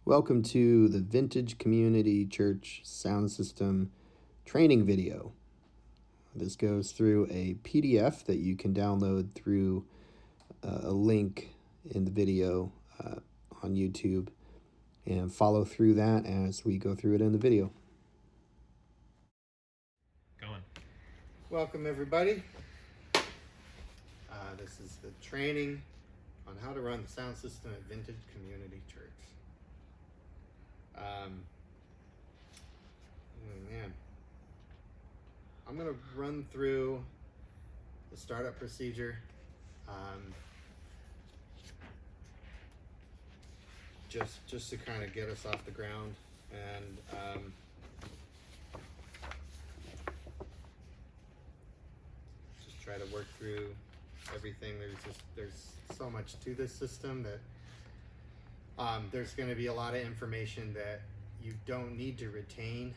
Welcome to the Vintage Community Church sound system training video. This goes through a PDF that you can download through a link in the video on YouTube and follow through that as we go through it in the video. Going. Welcome everybody. This is the training on how to run the sound system at Vintage Community Church. I'm going to run through the startup procedure. Just to kind of get us off the ground and just try to work through everything. There's so much to this system that there's going to be a lot of information that you don't need to retain,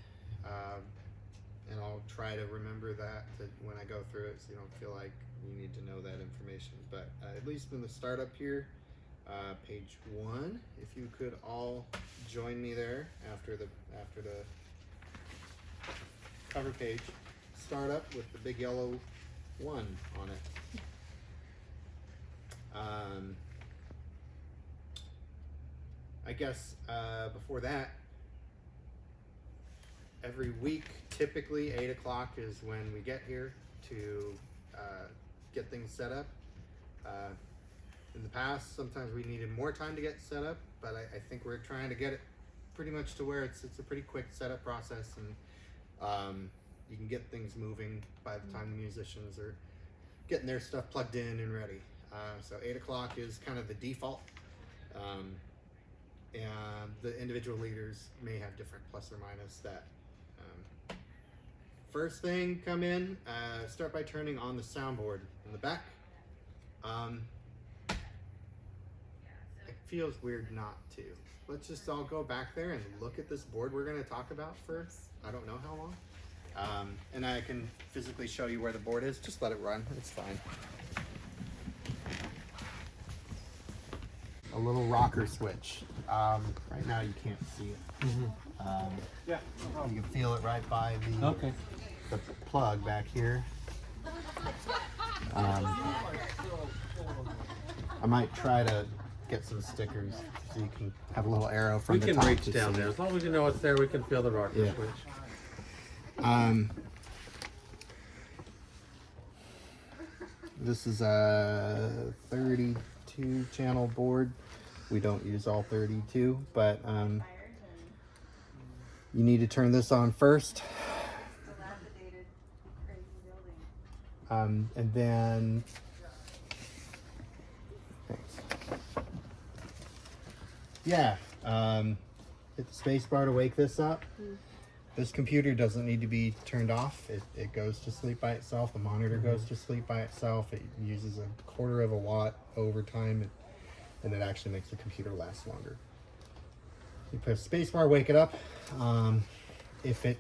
and I'll try to remember that when I go through it, so you don't feel like you need to know that information. But at least in the startup here, page 1, if you could all join me there after the cover page, startup with the big yellow 1 on it. I guess before that, every week, typically 8 o'clock is when we get here to get things set up. In the past, sometimes we needed more time to get set up, but I think we're trying to get it pretty much to where it's a pretty quick setup process, and you can get things moving by the time the musicians are getting their stuff plugged in and ready. So 8 o'clock is kind of the default, and the individual leaders may have different plus or minus that. First thing, come in, start by turning on the soundboard in the back. It feels weird not to. Let's just all go back there and look at this board we're going to talk about for I don't know how long. And I can physically show you where the board is. Just let it run. It's fine. A little rocker switch. Right now you can't see it. Yeah. You can feel it right by the plug back here. I might try to get some stickers so you can have a little arrow from the top. We can reach down there. As long as you know it's there, we can feel the rocker switch. This is a 32 channel board. We don't use all 32, but you need to turn this on first. And then hit the space bar to wake this up. This computer doesn't need to be turned off. It goes to sleep by itself. The monitor goes to sleep by itself. It uses 1/4 of a watt over time, and it actually makes the computer last longer. You press space bar, wake it up. If it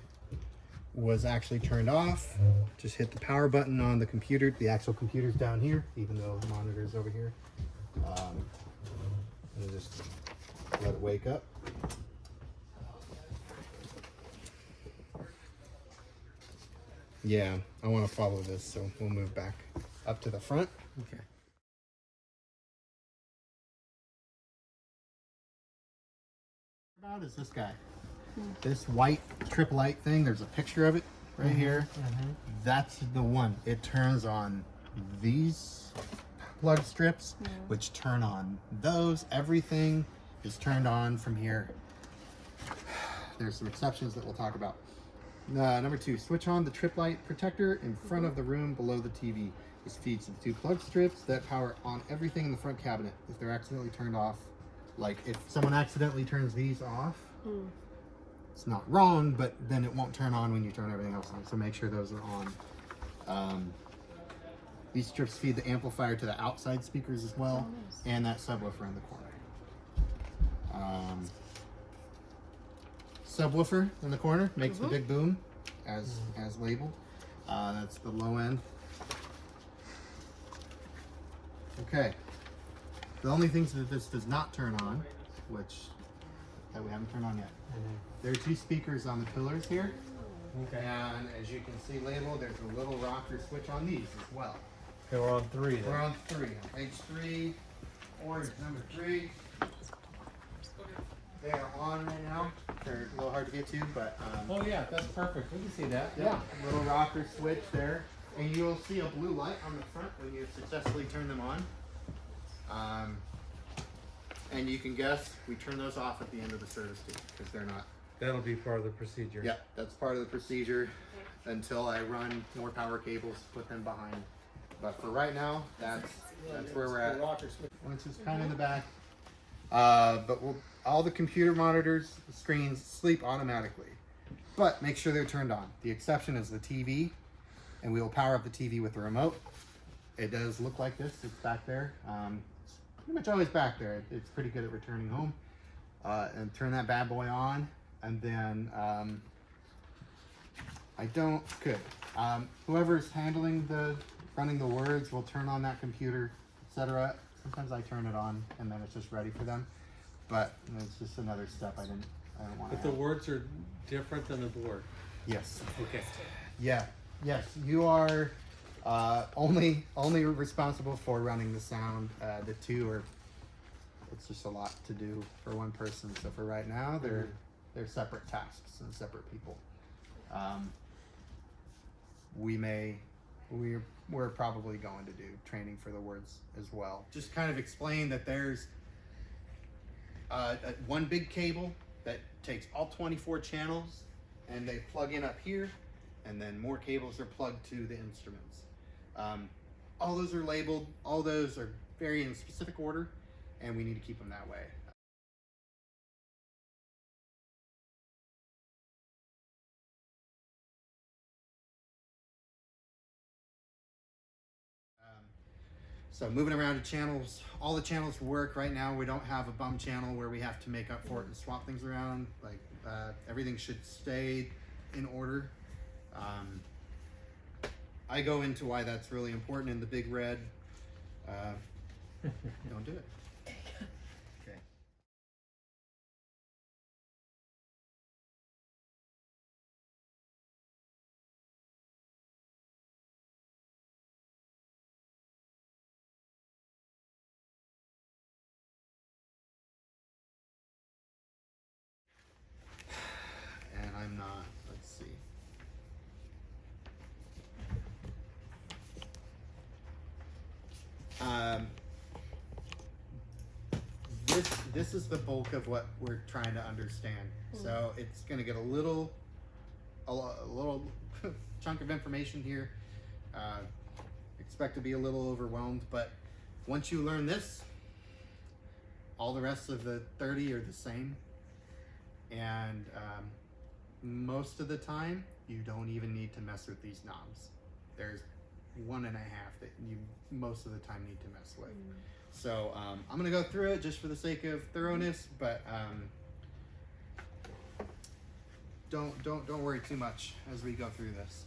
was actually turned off, just hit the power button on the computer. The actual computer's down here, even though the monitor's over here. And just let it wake up. Yeah, I want to follow this, so we'll move back up to the front. Okay. About is this guy. This white trip light thing, there's a picture of it right here. That's the one. It turns on these plug strips, which turn on those. Everything is turned on from here. There's some exceptions that we'll talk about. Number 2, switch on the trip light protector in front of the room below the TV. This feeds the 2 plug strips that power on everything in the front cabinet. If they're accidentally turned off, like if someone accidentally turns these off, it's not wrong, but then it won't turn on when you turn everything else on. So make sure those are on. These strips feed the amplifier to the outside speakers as well, and that subwoofer in the corner. Subwoofer in the corner makes the big boom as labeled. That's the low end. Okay. The only things that this does not turn on, which that we haven't turned on yet. There are 2 speakers on the pillars here. Okay. And as you can see labeled, there's a little rocker switch on these as well. Okay, we're on 3 then. We're on 3. On page 3, orange number 3. They are on right now. They're a little hard to get to, but Oh yeah, that's perfect. We can see that. yeah, little rocker switch there. And you'll see a blue light on the front when you successfully turn them on. And you can guess, we turn those off at the end of the service too, because they're not. That'll be part of the procedure. Yep, that's part of the procedure until I run more power cables, put them behind. But for right now, that's where we're at. Which is kind of in the back. But all the computer monitors, screens sleep automatically. But make sure they're turned on. The exception is the TV, and we will power up the TV with the remote. It does look like this. It's back there. It's pretty much always back there. It's pretty good at returning home. And turn that bad boy on, and then whoever's handling running the words will turn on that computer, etc. Sometimes I turn it on, and then it's just ready for them. But it's just another step I don't want to. But the words are different than the board. Yes. Okay. Yeah. Yes. You are only responsible for running the sound. The 2 are. It's just a lot to do for one person. So for right now, they're separate tasks and separate people. We're probably going to do training for the words as well. Just kind of explain that there's one big cable that takes all 24 channels, and they plug in up here, and then more cables are plugged to the instruments. All those are labeled. All those are very in specific order, and we need to keep them that way. So moving around to channels, all the channels work right now. We don't have a bum channel where we have to make up for it and swap things around. Like everything should stay in order. I go into why that's really important in the big red. Don't do it. Okay. And I'm not, let's see. This is the bulk of what we're trying to understand. So it's going to get a little chunk of information here. Expect to be a little overwhelmed, but once you learn this, all the rest of the 30 are the same. And most of the time, you don't even need to mess with these knobs. There's 1.5 that you most of the time need to mess with. So I'm gonna go through it just for the sake of thoroughness, but don't worry too much as we go through this.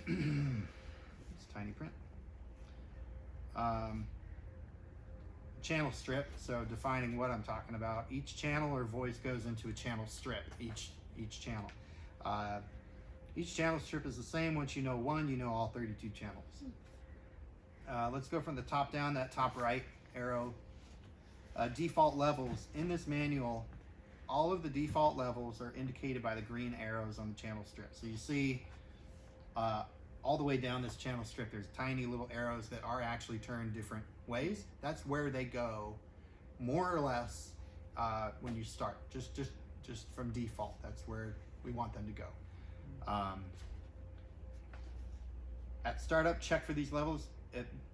It's tiny print. Channel strip, so defining what I'm talking about. Each channel or voice goes into a channel strip, each channel. Each channel strip is the same. Once you know one, you know all 32 channels. Let's go from the top down, that top right arrow. Default levels. In this manual, all of the default levels are indicated by the green arrows on the channel strip. So you see all the way down this channel strip, there's tiny little arrows that are actually turned different ways. That's where they go, more or less, when you start. Just from default, that's where we want them to go. At startup, check for these levels.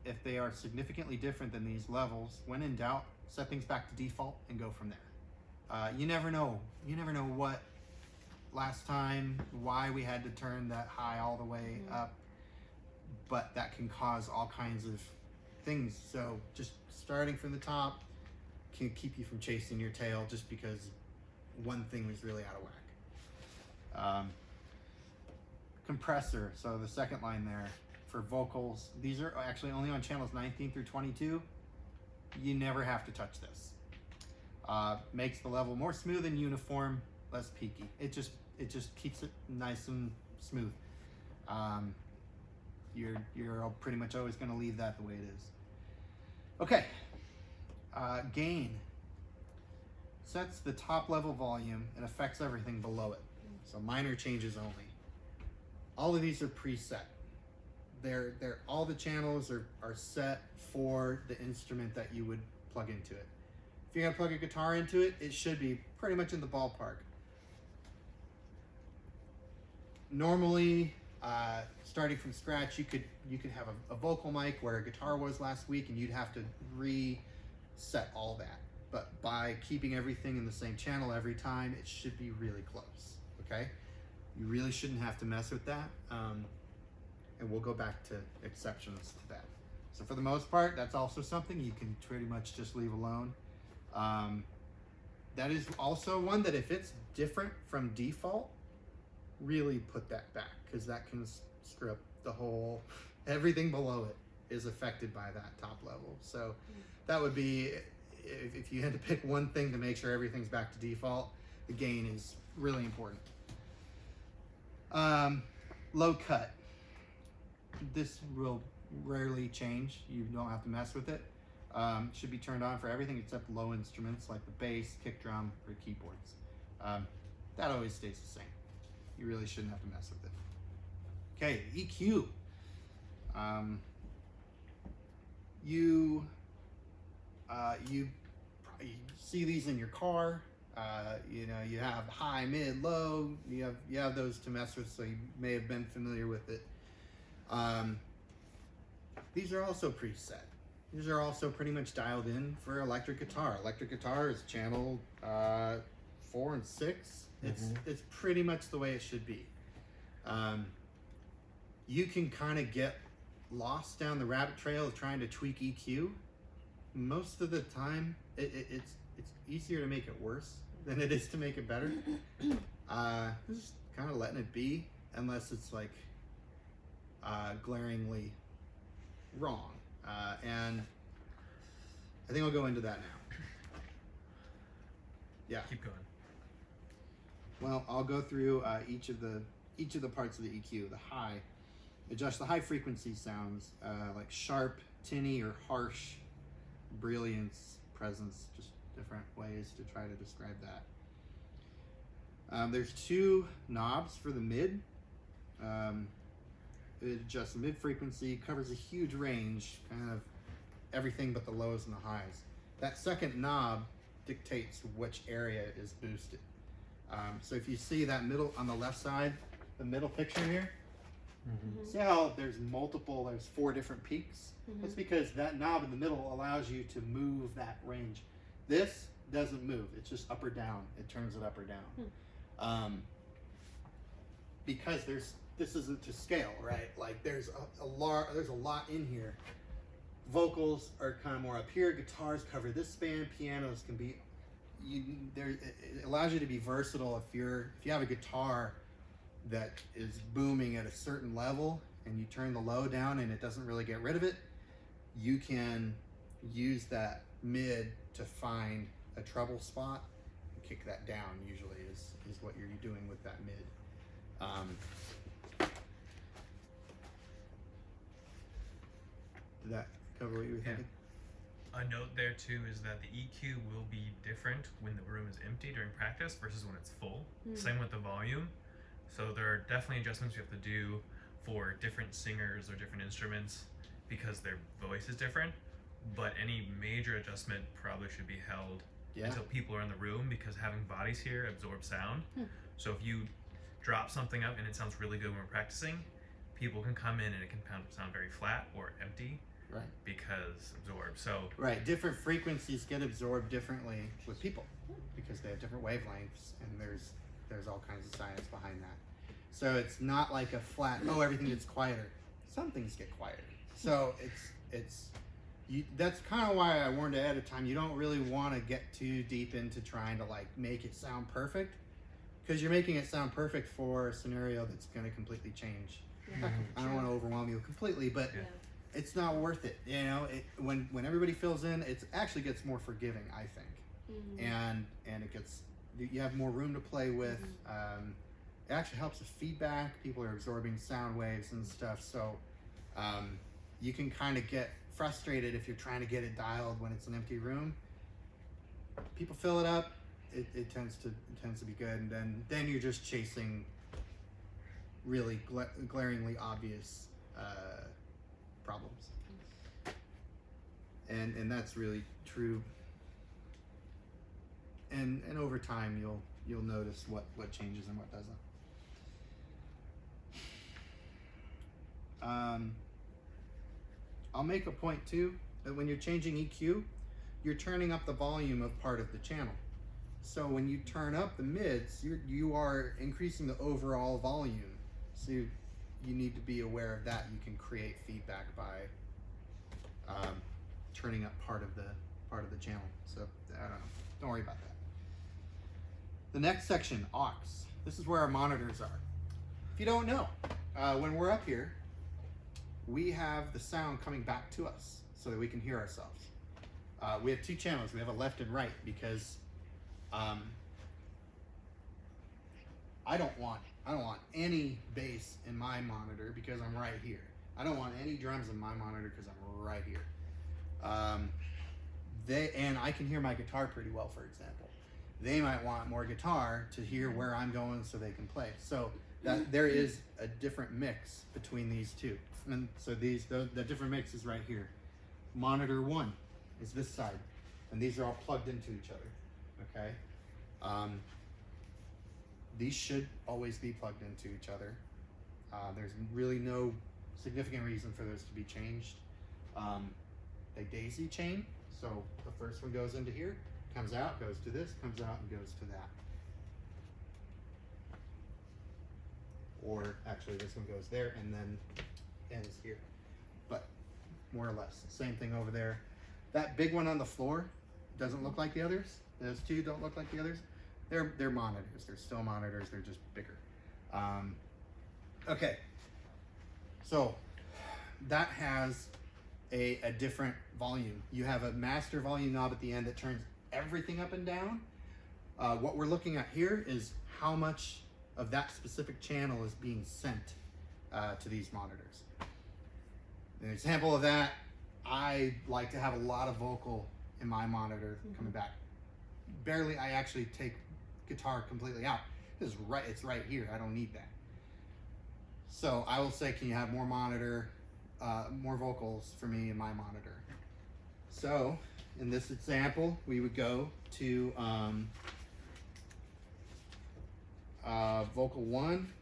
If they are significantly different than these levels, when in doubt, set things back to default and go from there. You never know. You never know what last time, why we had to turn that high all the way up, but that can cause all kinds of things. So just starting from the top can keep you from chasing your tail just because one thing was really out of whack. Compressor, so the second line there for vocals, these are actually only on channels 19 through 22. You never have to touch this. Makes the level more smooth and uniform, less peaky. It just keeps it nice and smooth. You're pretty much always going to leave that the way it is. Okay. Gain sets the top level volume and affects everything below it. So minor changes only. All of these are preset. They're all the channels are set for the instrument that you would plug into it. If you're gonna plug a guitar into it, it should be pretty much in the ballpark. Normally, starting from scratch, you could have a vocal mic where a guitar was last week, and you'd have to reset all that. But by keeping everything in the same channel every time, it should be really close. Okay, you really shouldn't have to mess with that. And we'll go back to exceptions to that. So for the most part, that's also something you can pretty much just leave alone. That is also one that if it's different from default, really put that back, because that can screw up the whole, everything below it is affected by that top level. So that would be, if you had to pick one thing to make sure everything's back to default, the gain is really important. Low cut. This will rarely change. You don't have to mess with it. Should be turned on for everything except low instruments like the bass, kick drum, or keyboards. That always stays the same. You really shouldn't have to mess with it. Okay, EQ. You see these in your car. You know, you have high, mid, low. You have those to mess with, so you may have been familiar with it. These are also preset. These are also pretty much dialed in for electric guitar. Electric guitar is channel 4 and 6. It's pretty much the way it should be. You can kind of get lost down the rabbit trail of trying to tweak EQ. Most of the time, it's easier to make it worse than it is to make it better. Just kind of letting it be, unless it's like glaringly wrong. And I think I'll go into that now. Yeah. Keep going. Well, I'll go through each of the parts of the EQ. The high, adjust the high frequency sounds like sharp, tinny, or harsh, brilliance, presence, just different ways to try to describe that. There's 2 knobs for the mid. It adjusts the mid frequency, covers a huge range, kind of everything but the lows and the highs. That second knob dictates which area is boosted. So if you see that middle on the left side, the middle picture here, see how there's 4 different peaks? That's because that knob in the middle allows you to move that range. This doesn't move, it's just up or down. It turns it up or down. Because this isn't to scale, right? Like there's a lot in here. Vocals are kind of more up here. Guitars cover this span. Pianos can be, it allows you to be versatile. If you have a guitar that is booming at a certain level and you turn the low down and it doesn't really get rid of it, you can use that mid to find a treble spot and kick that down. Usually is what you're doing with that mid. Did that cover what you were thinking? A note there too is that the EQ will be different when the room is empty during practice versus when it's full. Same with the volume. So there are definitely adjustments you have to do for different singers or different instruments because their voice is different. But any major adjustment probably should be held until people are in the room, because having bodies here absorbs sound. So if you drop something up and it sounds really good when we're practicing, people can come in and it can sound very flat or empty. Right. Because absorbed. So right, different frequencies get absorbed differently with people because they have different wavelengths, and there's all kinds of science behind that. So it's not like a flat, oh, everything gets quieter. Some things get quieter. So that's kind of why I warned ahead of time. You don't really want to get too deep into trying to like make it sound perfect, because you're making it sound perfect for a scenario that's going to completely change. I don't want to overwhelm you completely, but it's not worth it. You know, when everybody fills in, it actually gets more forgiving, I think. and it gets, you have more room to play with. It actually helps with feedback. People are absorbing sound waves and stuff, so you can kind of get frustrated if you're trying to get it dialed when it's an empty room. People fill it up, it tends to be good, and then you're just chasing really glaringly obvious problems, and that's really true. And over time you'll notice what changes and what doesn't. I'll make a point too that when you're changing EQ, you're turning up the volume of part of the channel. So when you turn up the mids, you are increasing the overall volume. So you need to be aware of that. You can create feedback by turning up part of the channel. So I don't know. Don't worry about that. The next section, aux. This is where our monitors are. If you don't know, when we're up here, we have the sound coming back to us so that we can hear ourselves. We have two channels. We have a left and right because I don't want any bass in my monitor because I'm right here. I don't want any drums in my monitor because I'm right here. And I can hear my guitar pretty well, for example. They might want more guitar to hear where I'm going so they can play. So that there is a different mix between these two. And so the different mix is right here. Monitor 1 is this side, and these are all plugged into each other, okay? These should always be plugged into each other. There's really no significant reason for those to be changed. They daisy chain, so the first one goes into here, comes out, goes to this, comes out, and goes to that. Or actually this one goes there and then ends here. But more or less, same thing over there. That big one on the floor doesn't look like the others. Those two don't look like the others. They're monitors. They're still monitors. They're just bigger. Okay. So that has a different volume. You have a master volume knob at the end that turns everything up and down. What we're looking at here is how much of that specific channel is being sent to these monitors. An example of that, I like to have a lot of vocal in my monitor coming back. Barely, I actually take guitar completely out. It's right here, I don't need that. So I will say, can you have more more vocals for me in my monitor? So in this example, we would go to vocal 1,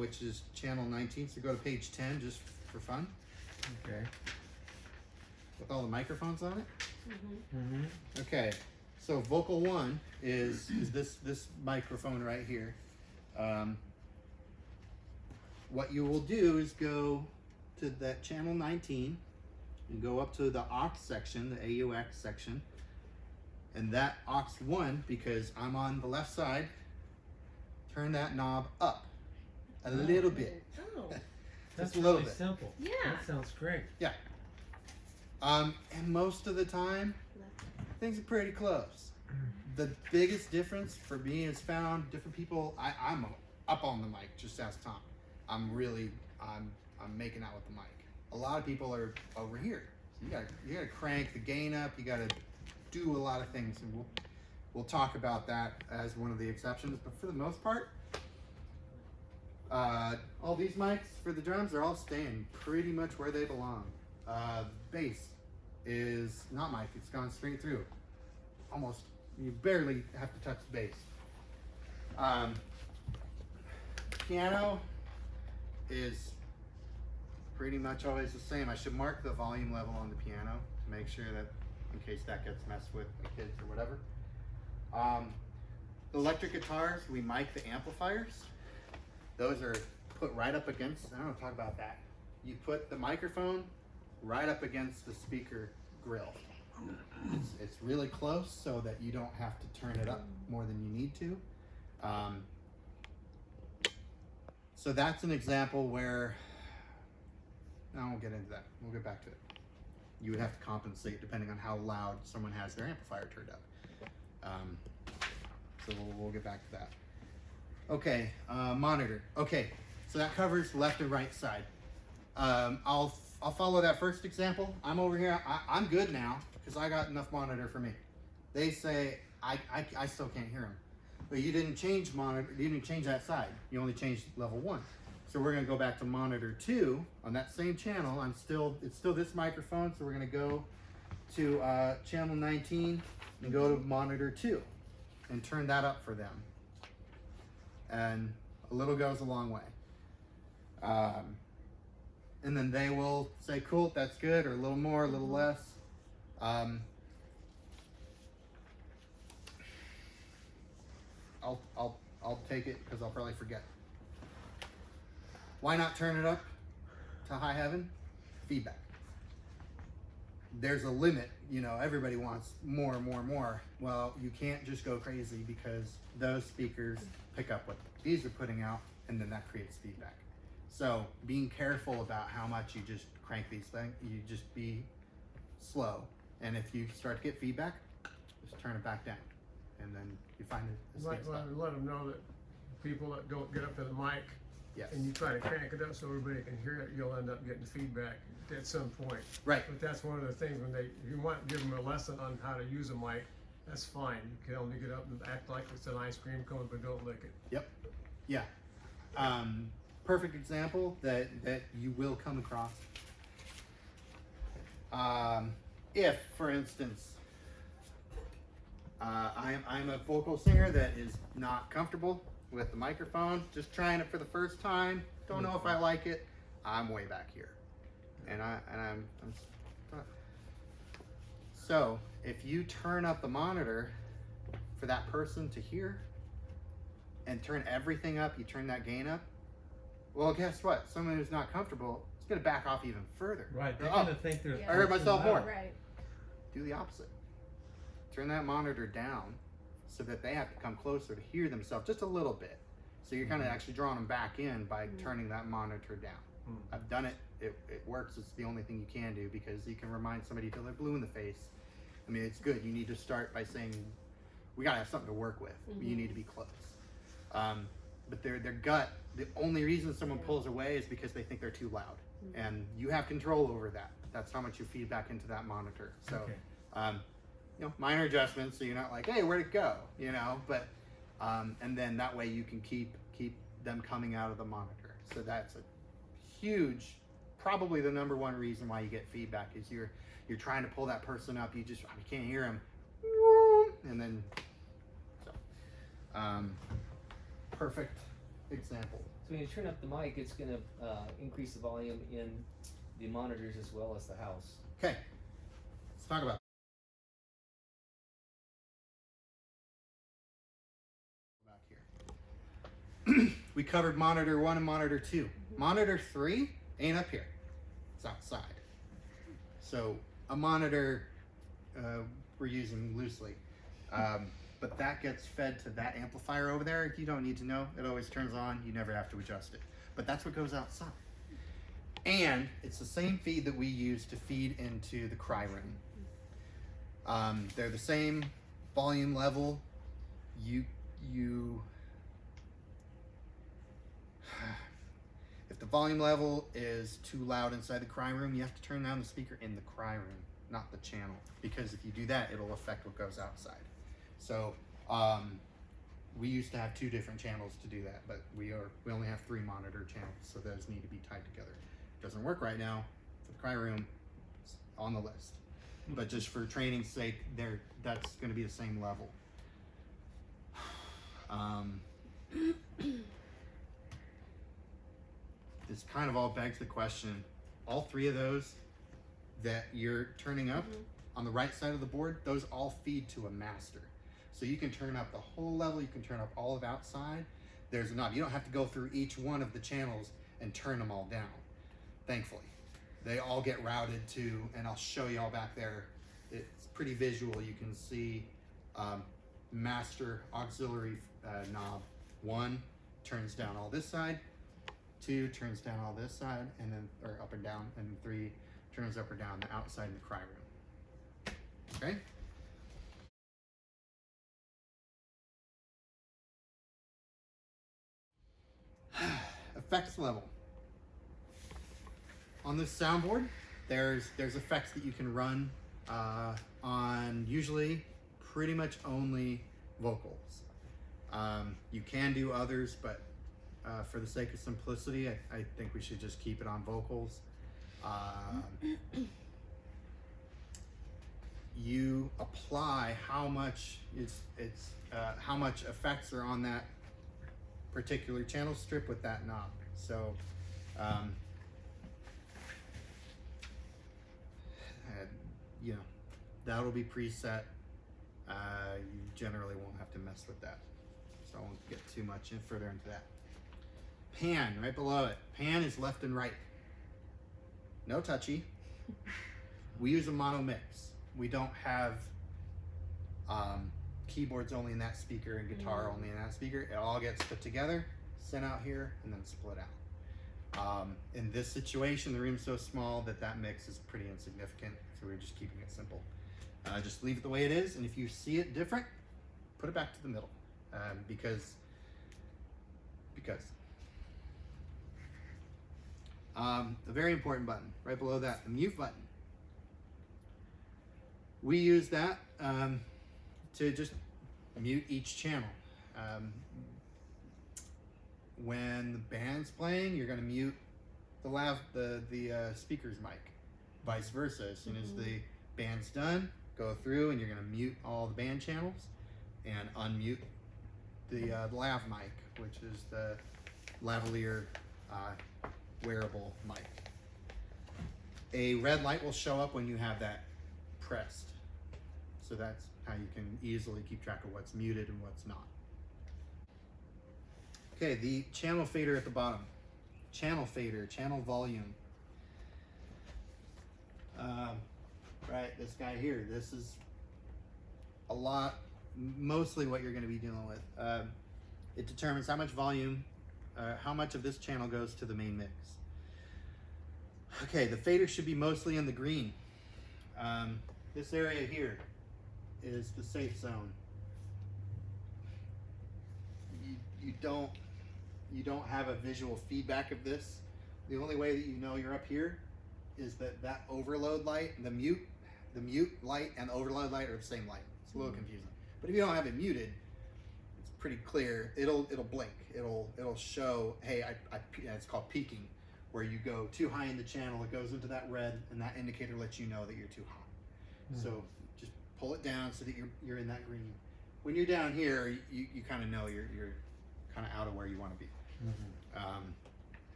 which is channel 19. So go to page 10 just for fun. Okay. With all the microphones on it. Okay, so vocal 1 is this microphone right here. What you will do is go to that channel 19 and go up to the aux section, the AUX section, and that aux 1, because I'm on the left side, turn that knob up a little bit. Oh, That's Just a little really bit. simple. yeah. That sounds great. Yeah. And most of the time, things are pretty close. The biggest difference for me is found different people. I'm up on the mic, just ask Tom. I'm making out with the mic. A lot of people are over here. So you gotta crank the gain up. You gotta do a lot of things, and we'll talk about that as one of the exceptions. But for the most part, all these mics for the drums are all staying pretty much where they belong. Bass is not mic, it's gone straight through. Almost, you barely have to touch the bass. Piano is pretty much always the same. I should mark the volume level on the piano to make sure that, in case that gets messed with the kids or whatever. Electric guitars, we mic the amplifiers. Those are put right up against, I don't want to talk about that. You put the microphone right up against the speaker grill. It's really close so that you don't have to turn it up more than you need to. So that's an example where, I won't get into that. We'll get back to it. You would have to compensate depending on how loud someone has their amplifier turned up. So we'll get back to that. Okay, monitor. Okay, so that covers left and right side. I'll follow that first example. I'm over here. I'm good now because I got enough monitor for me. They say I still can't hear them, but you didn't change monitor. You didn't change that side. You only changed level 1. So we're gonna go back to monitor 2 on that same channel. It's still this microphone. So we're gonna go to channel 19 and go to monitor 2 and turn that up for them. And a little goes a long way. And then they will say, cool, that's good, or a little more, a little less. I'll take it because I'll probably forget. Why not turn it up to high heaven? Feedback. There's a limit, you know, everybody wants more and more and more. Well, you can't just go crazy because those speakers pick up what these are putting out, and then that creates feedback. So being careful about how much you just crank these things, you just be slow. And if you start to get feedback, just turn it back down. And then you find it. Let them know that people that don't get up to the mic, Yes. and you try to crank it up so everybody can hear it, you'll end up getting feedback at some point. Right. But that's one of the things when if you want to give them a lesson on how to use a mic, that's fine. You can only get up and act like it's an ice cream cone, but don't lick it. Yep. Yeah. Perfect example that you will come across. If, for instance, I'm a vocal singer that is not comfortable with the microphone, just trying it for the first time, don't know if I like it, I'm way back here. And I'm so if you turn up the monitor for that person to hear and turn everything up, you turn that gain up, well, guess what? Someone who's not comfortable is going to back off even further. Right, they're Oh, gonna think there's. I heard myself more. Right. Do the opposite. Turn that monitor down so that they have to come closer to hear themselves just a little bit. So you're kind of actually drawing them back in by turning that monitor down. I've done it. It works. It's the only thing you can do because you can remind somebody till they're blue in the face. I mean, it's good. You need to start by saying, we got to have something to work with. You need to be close. But their gut, the only reason someone pulls away is because they think they're too loud. And you have control over that. That's how much you feed back into that monitor. So, Okay. you know, minor adjustments so you're not like, hey, where'd it go? You know, but, and then that way you can keep them coming out of the monitor. So that's a huge, probably the number one reason why you get feedback is you're trying to pull that person up, you can't hear them, and then so perfect example. So when you turn up the mic, it's going to increase the volume in the monitors as well as the house. Okay, let's talk about back here. We covered monitor 1 and monitor 2. Monitor 3 ain't up here. It's outside. So a monitor we're using loosely. But that gets fed to that amplifier over there. You don't need to know. It always turns on. You never have to adjust it. But that's what goes outside. And it's the same feed that we use to feed into the cry room. They're the same volume level. If the volume level is too loud inside the cry room, you have to turn down the speaker in the cry room, not the channel. Because if you do that, it'll affect what goes outside. So we used to have 2 different channels to do that, but we only have 3 monitor channels, so those need to be tied together. It doesn't work right now for the cry room. It's on the list, but just for training's sake, that's going to be the same level. This kind of all begs the question: all 3 of those that you're turning up on the right side of the board, those all feed to a master. So you can turn up the whole level, you can turn up all of outside. There's a knob. You don't have to go through each one of the channels and turn them all down. Thankfully, they all get routed to, and I'll show you all back there. It's pretty visual. You can see master auxiliary knob. 1 turns down all this side, 2 turns down all this side, and then, or up and down, and 3 turns up or down the outside in the cry room. Okay? effects level. On this soundboard, there's effects that you can run on usually pretty much only vocals. You can do others, but for the sake of simplicity, I think we should just keep it on vocals. You apply how much how much effects are on that particular channel strip with that knob. So you know, that'll be preset. You generally won't have to mess with that, so I won't get too much further into that. Pan right below it. Pan is left and right. No touchy. We use a mono mix. We don't have keyboards only in that speaker and guitar only in that speaker. It all gets put together, sent out here, and then split out. In this situation, the room's so small that that mix is pretty insignificant, so we're just keeping it simple. Just leave it the way it is, and if you see it different, put it back to the middle, because a very important button right below that, the mute button. We use that to just mute each channel. When the band's playing, you're going to mute the speaker's mic. Vice versa. As soon as the band's done, go through and you're going to mute all the band channels and unmute the lav mic, which is the lavalier wearable mic. A red light will show up when you have that pressed. So that's how you can easily keep track of what's muted and what's not. Okay, the channel fader at the bottom. Channel fader, channel volume. Right, this guy here. This is a lot, mostly what you're going to be dealing with. It determines how much volume, how much of this channel goes to the main mix. Okay, the fader should be mostly in the green. This area here is the safe zone. You don't have a visual feedback of this. The only way that you know you're up here is that overload light, the mute light and the overload light are the same light. It's a little confusing. But if you don't have it muted, it's pretty clear. It'll blink. It'll show, hey, it's called peaking, where you go too high in the channel, it goes into that red, and that indicator lets you know that you're too high. So just pull it down so that you're in that green. When you're down here, you kind of know you're kind of out of where you want to be.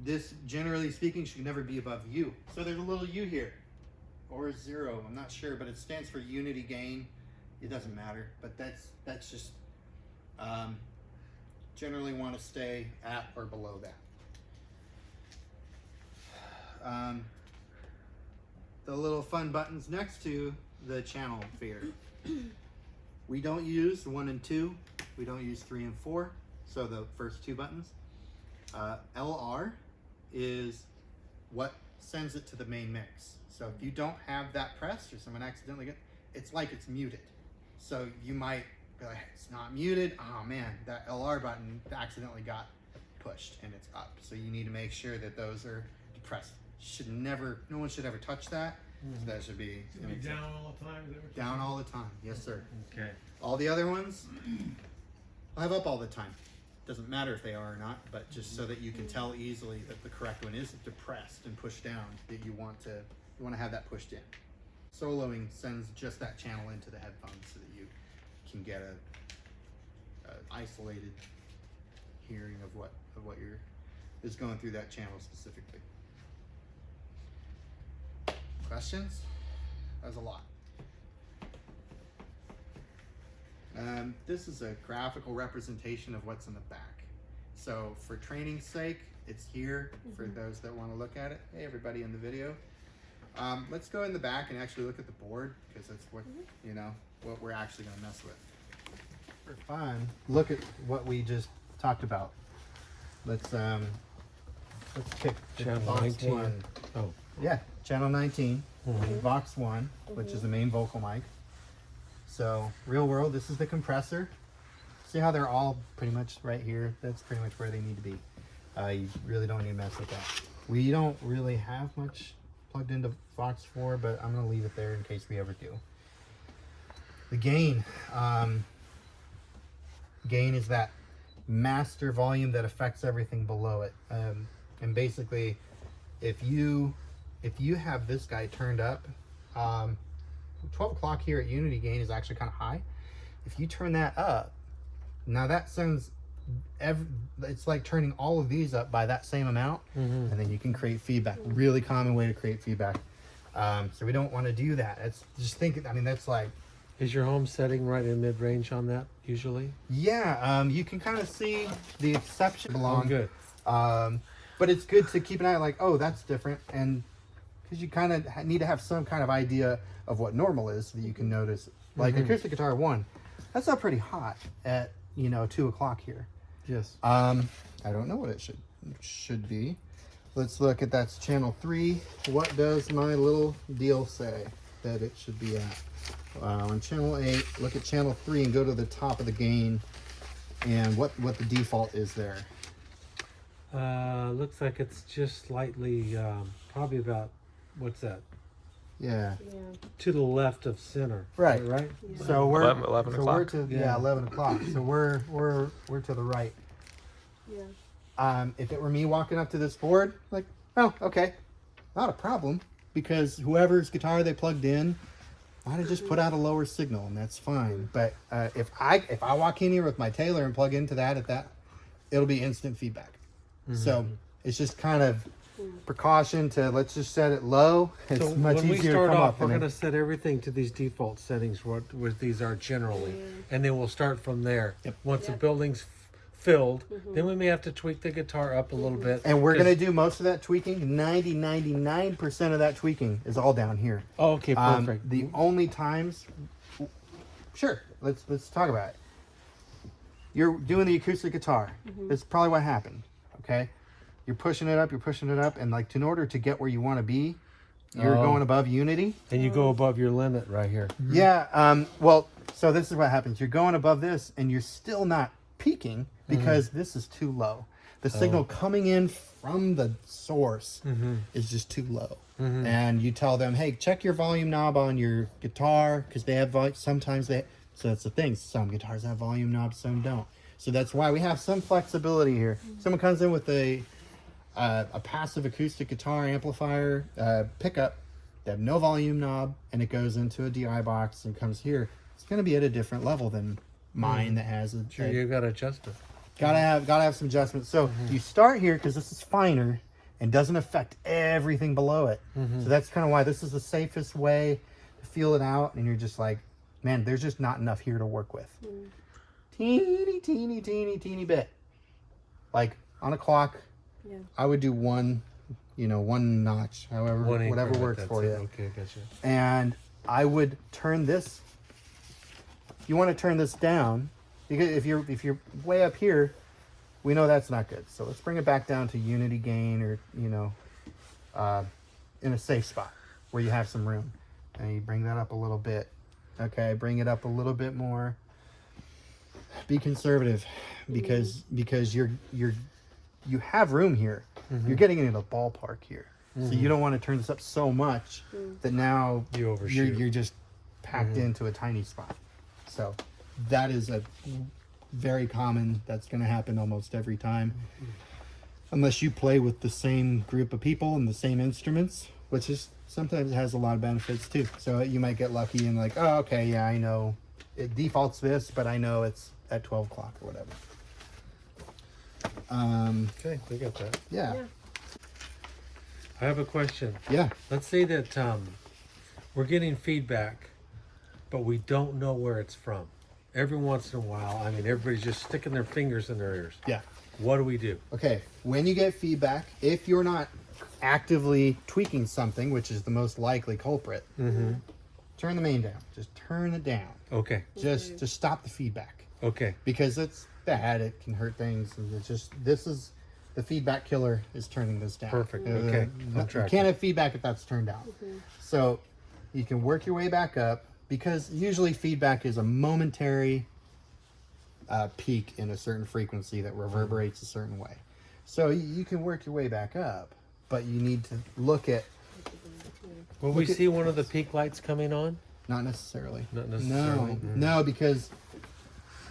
This, generally speaking, should never be above U. So there's a little U here, or 0. I'm not sure, but it stands for unity gain. It doesn't matter, but that's just generally want to stay at or below that. The little fun buttons next to the channel fader. We don't use 1 and 2. We don't use 3 and 4. So the first 2 buttons. LR is what sends it to the main mix. So if you don't have that pressed or someone accidentally it's like it's muted. So you might be like, it's not muted. Oh man, that LR button accidentally got pushed and it's up. So you need to make sure that those are depressed. No one should ever touch that. So that should be down all the time. Is that what you're down saying? all the time. Yes, sir. Okay. All the other ones, I'll have up all the time. Doesn't matter if they are or not, but just so that you can tell easily that the correct one is depressed and pushed down, that you want to have that pushed in. Soloing sends just that channel into the headphones so that you can get a isolated hearing of what is going through that channel specifically. Questions? That was a lot. This is a graphical representation of what's in the back. So for training's sake, it's here for those that want to look at it. Hey, everybody in the video. Let's go in the back and actually look at the board, because that's what, what we're actually going to mess with. For fun, look at what we just talked about. Let's pick Channel Vox 19. 1. Oh. Yeah, channel 19, Vox 1, which is the main vocal mic. So, real world, this is the compressor. See how they're all pretty much right here? That's pretty much where they need to be. You really don't need to mess with that. We don't really have much plugged into Fox 4, but I'm going to leave it there in case we ever do. The gain. Gain is that master volume that affects everything below it. And basically, if you have this guy turned up, 12 o'clock here at Unity gain is actually kind of high. If you turn that up, now that sends it's like turning all of these up by that same amount, and then you can create feedback. Really common way to create feedback. So we don't want to do that. It's just think. I mean, that's like, Is your home setting right in mid-range on that usually? yeah. You can kind of see the exception belong. Oh, good. But it's good to keep an eye like, oh, that's different, and because you kind of need to have some kind of idea of what normal is, so that you can notice. Like acoustic guitar 1, that's not pretty hot at 2 o'clock here. Yes. I don't know what it should be. Let's look at that's channel 3. What does my little deal say that it should be at? On channel 8, look at channel 3 and go to the top of the gain and what the default is there. Looks like it's just slightly, probably about, what's that? Yeah. To the left of center. Right. Right? So we're 11 so o'clock. we're to Yeah. 11 o'clock. So we're to the right. Yeah. If it were me walking up to this board, like, oh, okay, not a problem, because whoever's guitar they plugged in might have just put out a lower signal, and that's fine. But if I walk in here with my Taylor and plug into that it'll be instant feedback. So it's just kind of precaution to let's just set it low. It's So much when we easier start to come off, up. we're and going to set everything to these default settings, what these are generally, and then we'll start from there. Yep. Once the building's filled, then we may have to tweak the guitar up a little bit. And we're 'cause- going to do most of that tweaking. 99% of that tweaking is all down here. Oh, okay, perfect. The only times, sure, let's talk about it. You're doing the acoustic guitar. That's probably what happened. Okay, you're pushing it up, and like in order to get where you want to be, you're Oh. going above Unity. And you go above your limit right here. Yeah. Well, so this is what happens. You're going above this, and you're still not peaking because this is too low. The signal coming in from the source is just too low. And you tell them, hey, check your volume knob on your guitar because they have sometimes they. So that's the thing. Some guitars have volume knobs, some don't. So that's why we have some flexibility here. Someone comes in with a passive acoustic guitar amplifier pickup. They have no volume knob, and it goes into a DI box and comes here. It's going to be at a different level than mine that has a. Sure, you got to adjust it. Gotta have some adjustments. So you start here because this is finer and doesn't affect everything below it. So that's kind of why this is the safest way to feel it out. And you're just like, man, there's just not enough here to work with. Teeny bit. Like on a clock, Yeah. I would do one notch, however, One whatever increment, works that's for it. you. Okay, gotcha. And I would turn this. You want to turn this down because if you're way up here, we know that's not good. So let's bring it back down to Unity gain, or in a safe spot where you have some room, and you bring that up a little bit. Okay, bring it up a little bit more. Be conservative, because you have room here. You're getting into the ballpark here. So you don't want to turn this up so much that now You overshoot. you're just packed into a tiny spot. So that is a very common, that's going to happen almost every time. Unless you play with the same group of people and the same instruments, which is sometimes has a lot of benefits too. So you might get lucky and like, oh, okay, yeah, I know it defaults this, but I know it's at 12 o'clock or whatever. Okay, we got that. Yeah. I have a question. Yeah. Let's say that we're getting feedback, but we don't know where it's from. Every once in a while, I mean, everybody's just sticking their fingers in their ears. Yeah. What do we do? Okay, when you get feedback, if you're not actively tweaking something, which is the most likely culprit, turn the main down. Just turn it down. Okay, Just stop the feedback, okay, because it's bad. It can hurt things, and it's just the feedback killer is turning this down. Perfect. Okay, I'm You tracking. can't have feedback if that's turned down. So you can work your way back up, because usually feedback is a momentary peak in a certain frequency that reverberates a certain way. So you can work your way back up, but you need to look at, Will we Look at- see one of the peak lights coming on? not necessarily. Not necessarily. No, because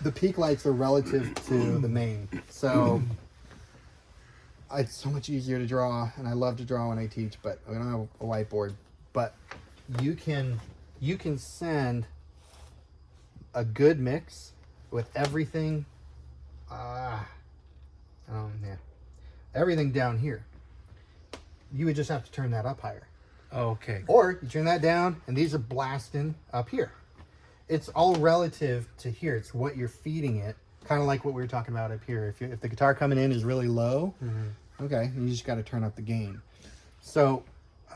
the peak lights are relative to the main. So it's so much easier to draw, and I love to draw when I teach, but I don't have a whiteboard. But you can send a good mix with everything. Everything down here. You would just have to turn that up higher. Oh, okay. Or you turn that down, and these are blasting up here. It's all relative to here. It's what you're feeding it. Kind of like what we were talking about up here. If the guitar coming in is really low, okay, you just got to turn up the gain. So,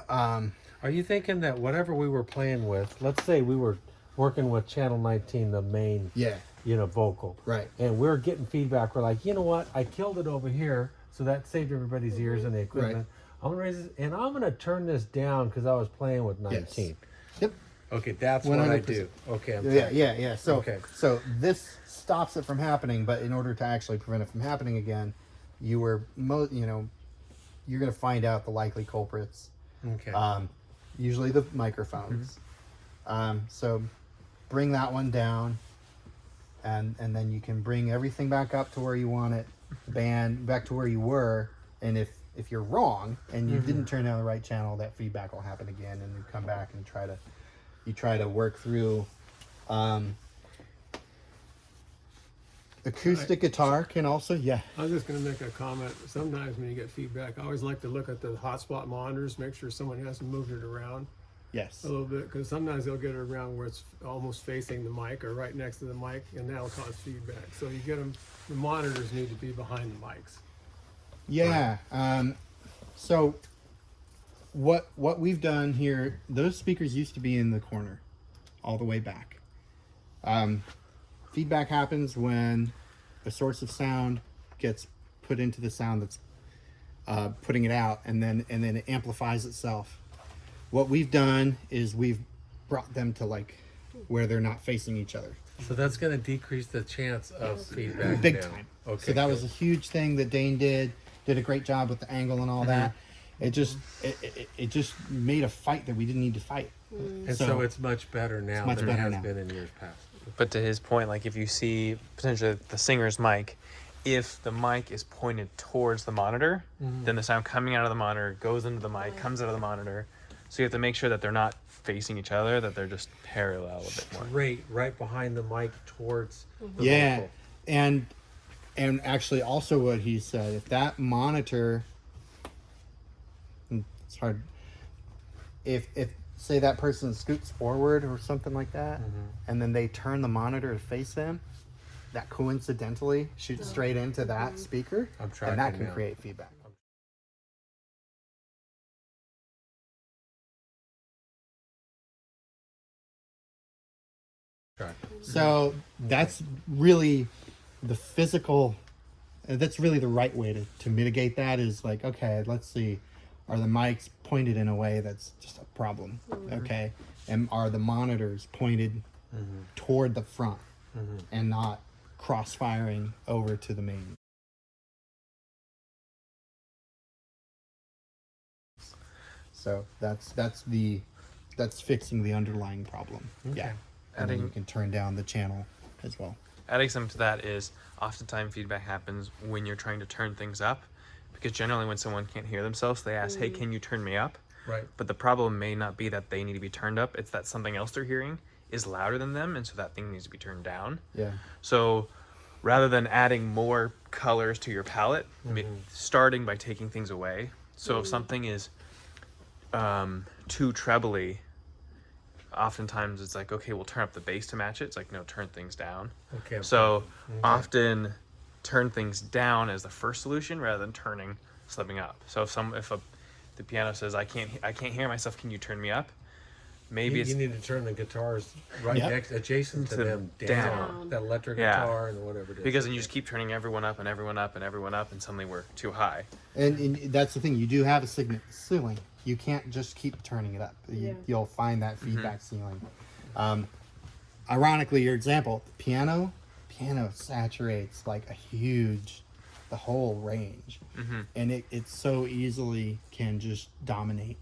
Are you thinking that whatever we were playing with, let's say we were working with channel 19, the main, yeah, vocal. right. And we're getting feedback. We're like, you know what? I killed it over here, so that saved everybody's ears and the equipment. I'm gonna raise it, and I'm gonna turn this down because I was playing with 19. Yep. Okay, that's what I 100%. do. Okay, I'm Yeah. So, Okay. so this stops it from happening, but in order to actually prevent it from happening again, you're gonna find out the likely culprits. Okay. Usually the microphones. So bring that one down, and then you can bring everything back up to where you want it, band back to where you were, and if you're wrong and you didn't turn down the right channel, that feedback will happen again, and you come back and try to work through. Acoustic guitar can also, I was just gonna make a comment. Sometimes when you get feedback, I always like to look at the hotspot monitors, make sure someone hasn't moved it around yes. a little bit, because sometimes they'll get it around where it's almost facing the mic or right next to the mic, and that'll cause feedback. So you get them, the monitors need to be behind the mics. Yeah. So what we've done here, those speakers used to be in the corner, all the way back. Feedback happens when a source of sound gets put into the sound that's putting it out, and then it amplifies itself. What we've done is we've brought them to like where they're not facing each other. So that's going to decrease the chance of feedback. Big down. time. Okay. So that was a good. huge thing that Dane did a great job with the angle and all that. It just made a fight that we didn't need to fight. And so it's much better now much than it better has now. been in years past. But to his point, like if you see potentially the singer's mic, if the mic is pointed towards the monitor, then the sound coming out of the monitor goes into the mic, comes out of the monitor. So you have to make sure that they're not facing each other, that they're just parallel a bit more. Right behind the mic towards the Yeah, vocal. and actually also what he said, if that monitor, it's hard. If say that person scoots forward or something like that, and then they turn the monitor to face them, that coincidentally shoots straight into that speaker, I'm and tracking that can now. create feedback. Track. So that's really the physical, that's really the right way to mitigate that is like, okay, let's see, are the mics pointed in a way that's just a problem? Okay. And are the monitors pointed toward the front and not cross-firing over to the main? So that's fixing the underlying problem. Yeah. And then you can turn down the channel as well. Adding something to that is oftentimes feedback happens when you're trying to turn things up, because generally when someone can't hear themselves, they ask, hey, can you turn me up? Right. But the problem may not be that they need to be turned up, it's that something else they're hearing is louder than them, and so that thing needs to be turned down. Yeah. So rather than adding more colors to your palette, starting by taking things away. So if something is too trebly, oftentimes it's like, okay, we'll turn up the bass to match it. It's like, no, turn things down. Okay. So often turn things down as the first solution rather than slipping up. So if the piano says, I can't hear myself, can you turn me up? Maybe you it's need to turn the guitars right Yep. next, adjacent to To them down. down. That electric Yeah. guitar and whatever it is. because then you just keep turning everyone up and everyone up and everyone up, and suddenly we're too high. And that's the thing. You do have a ceiling. You can't just keep turning it up. Yeah. You'll find that feedback ceiling. Ironically, your example, piano piano saturates like the whole range. And it so easily can just dominate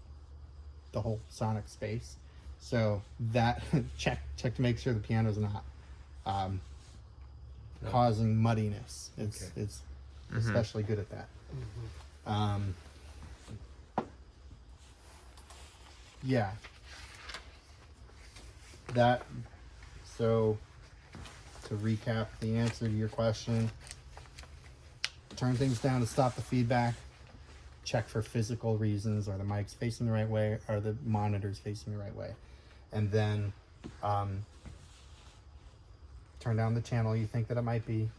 the whole sonic space. So that check to make sure the piano's not causing muddiness. It's especially good at that. Yeah. That, so to recap the answer to your question, turn things down to stop the feedback, check for physical reasons, are the mics facing the right way, are the monitors facing the right way, and then turn down the channel you think that it might be.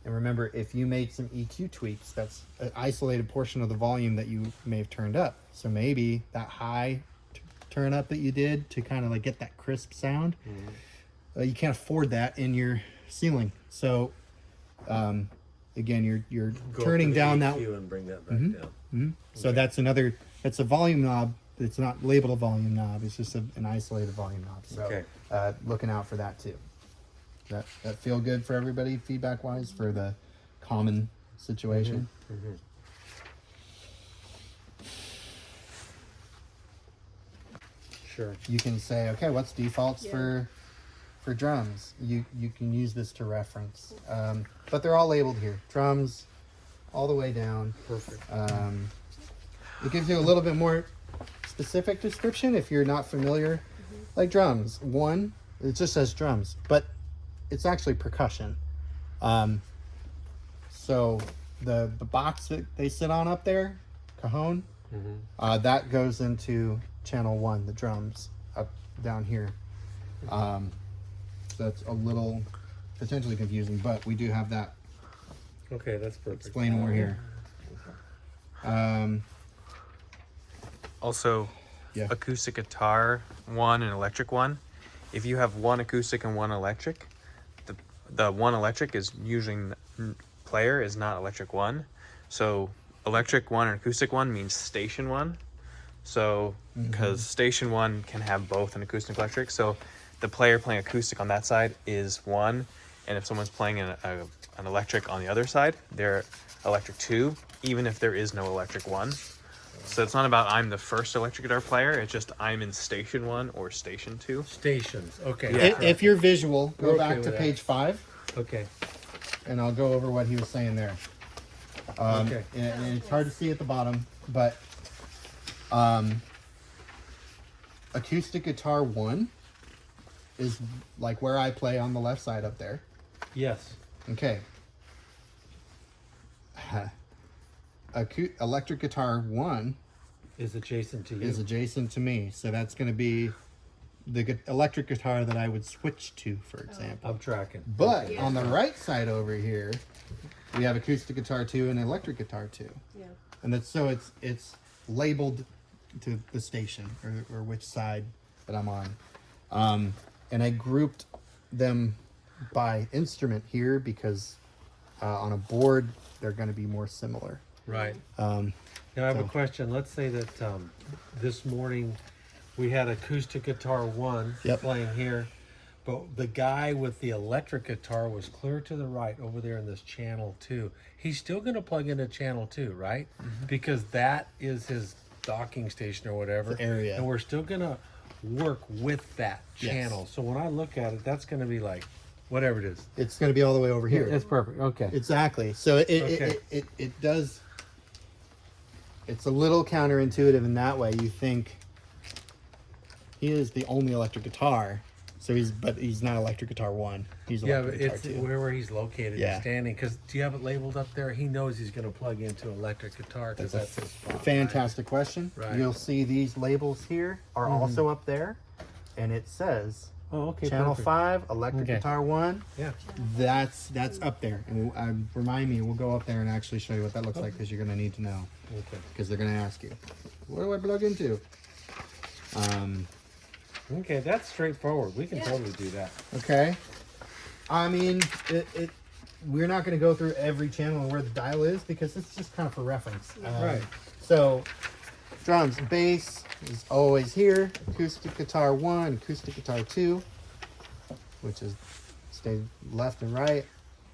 And remember, if you made some EQ tweaks, that's an isolated portion of the volume that you may have turned up. So maybe that high turn up that you did to kind of like get that crisp sound, you can't afford that in your ceiling. So again, you're Go turning up to the down EQ and bring that back down. So that's a volume knob. It's not labeled a volume knob. It's just an isolated volume knob. So looking out for that too. That feel good for everybody feedback wise for the common situation. Sure. You can say, okay, what's defaults for drums? You can use this to reference, but they're all labeled here. Drums, all the way down. Perfect. It gives you a little bit more specific description if you're not familiar. Like drums, one, it just says drums, but it's actually percussion. So the box that they sit on up there, cajon, that goes into channel 1, the drums up down here. So that's a little potentially confusing, but we do have that Okay, that's perfect. explained more here. Also, Yeah. acoustic guitar one and electric one. If you have one acoustic and one electric, the one electric is usually player is not electric one. So electric one and acoustic one means station one. So because station one can have both an acoustic and electric. So the player playing acoustic on that side is one, and if someone's playing an electric on the other side, they're electric 2, even if there is no electric 1. So it's not about I'm the first electric guitar player, it's just I'm in station 1 or station 2. Stations. Okay. Yeah. If you're visual, go We're okay back with to that. page 5, Okay. and I'll go over what he was saying there. Okay. And it's hard to see at the bottom, but acoustic guitar 1 is like where I play on the left side up there. Yes. Okay. Electric guitar 1 Is adjacent to you. is adjacent to me, so that's going to be the electric guitar that I would switch to, for example. I'm tracking. But on the right side over here, we have acoustic guitar 2 and electric guitar 2. Yeah. And that's so it's labeled to the station or which side that I'm on. And I grouped them by instrument here because on a board they're going to be more similar. Right. Now I have a so- question. Let's say that this morning we had acoustic guitar 1 Yep. playing here, but the guy with the electric guitar was clear to the right over there in this channel 2. He's still going to plug into channel 2, right? Because that is his docking station or whatever. The area. And we're still going to work with that Yes. channel. So when I look at it, that's going to be like whatever it is. It's going to be all the way over here. It's perfect. Okay. Exactly. So Okay. it does. It's a little counterintuitive in that way. You think he is the only electric guitar, so he's not electric guitar 1. He's Yeah, electric but guitar it's 2. where he's located Yeah. and standing. Because do you have it labeled up there? He knows he's going to plug into electric guitar because That's that's his spot. Fantastic question. Right. You'll see these labels here are also up there, and it says Oh, okay. channel perfect. 5, electric Okay. guitar 1. Yeah. That's up there, and remind me. We'll go up there and actually show you what that looks like because you're going to need to know Okay. because they're going to ask you, what do I plug into? Okay, that's straightforward. We can Yeah. totally do that. Okay. I mean, we're not going to go through every channel and where the dial is because it's just kind of for reference. Right. So, drums and bass is always here. Acoustic guitar 1, acoustic guitar 2, which is stay left and right.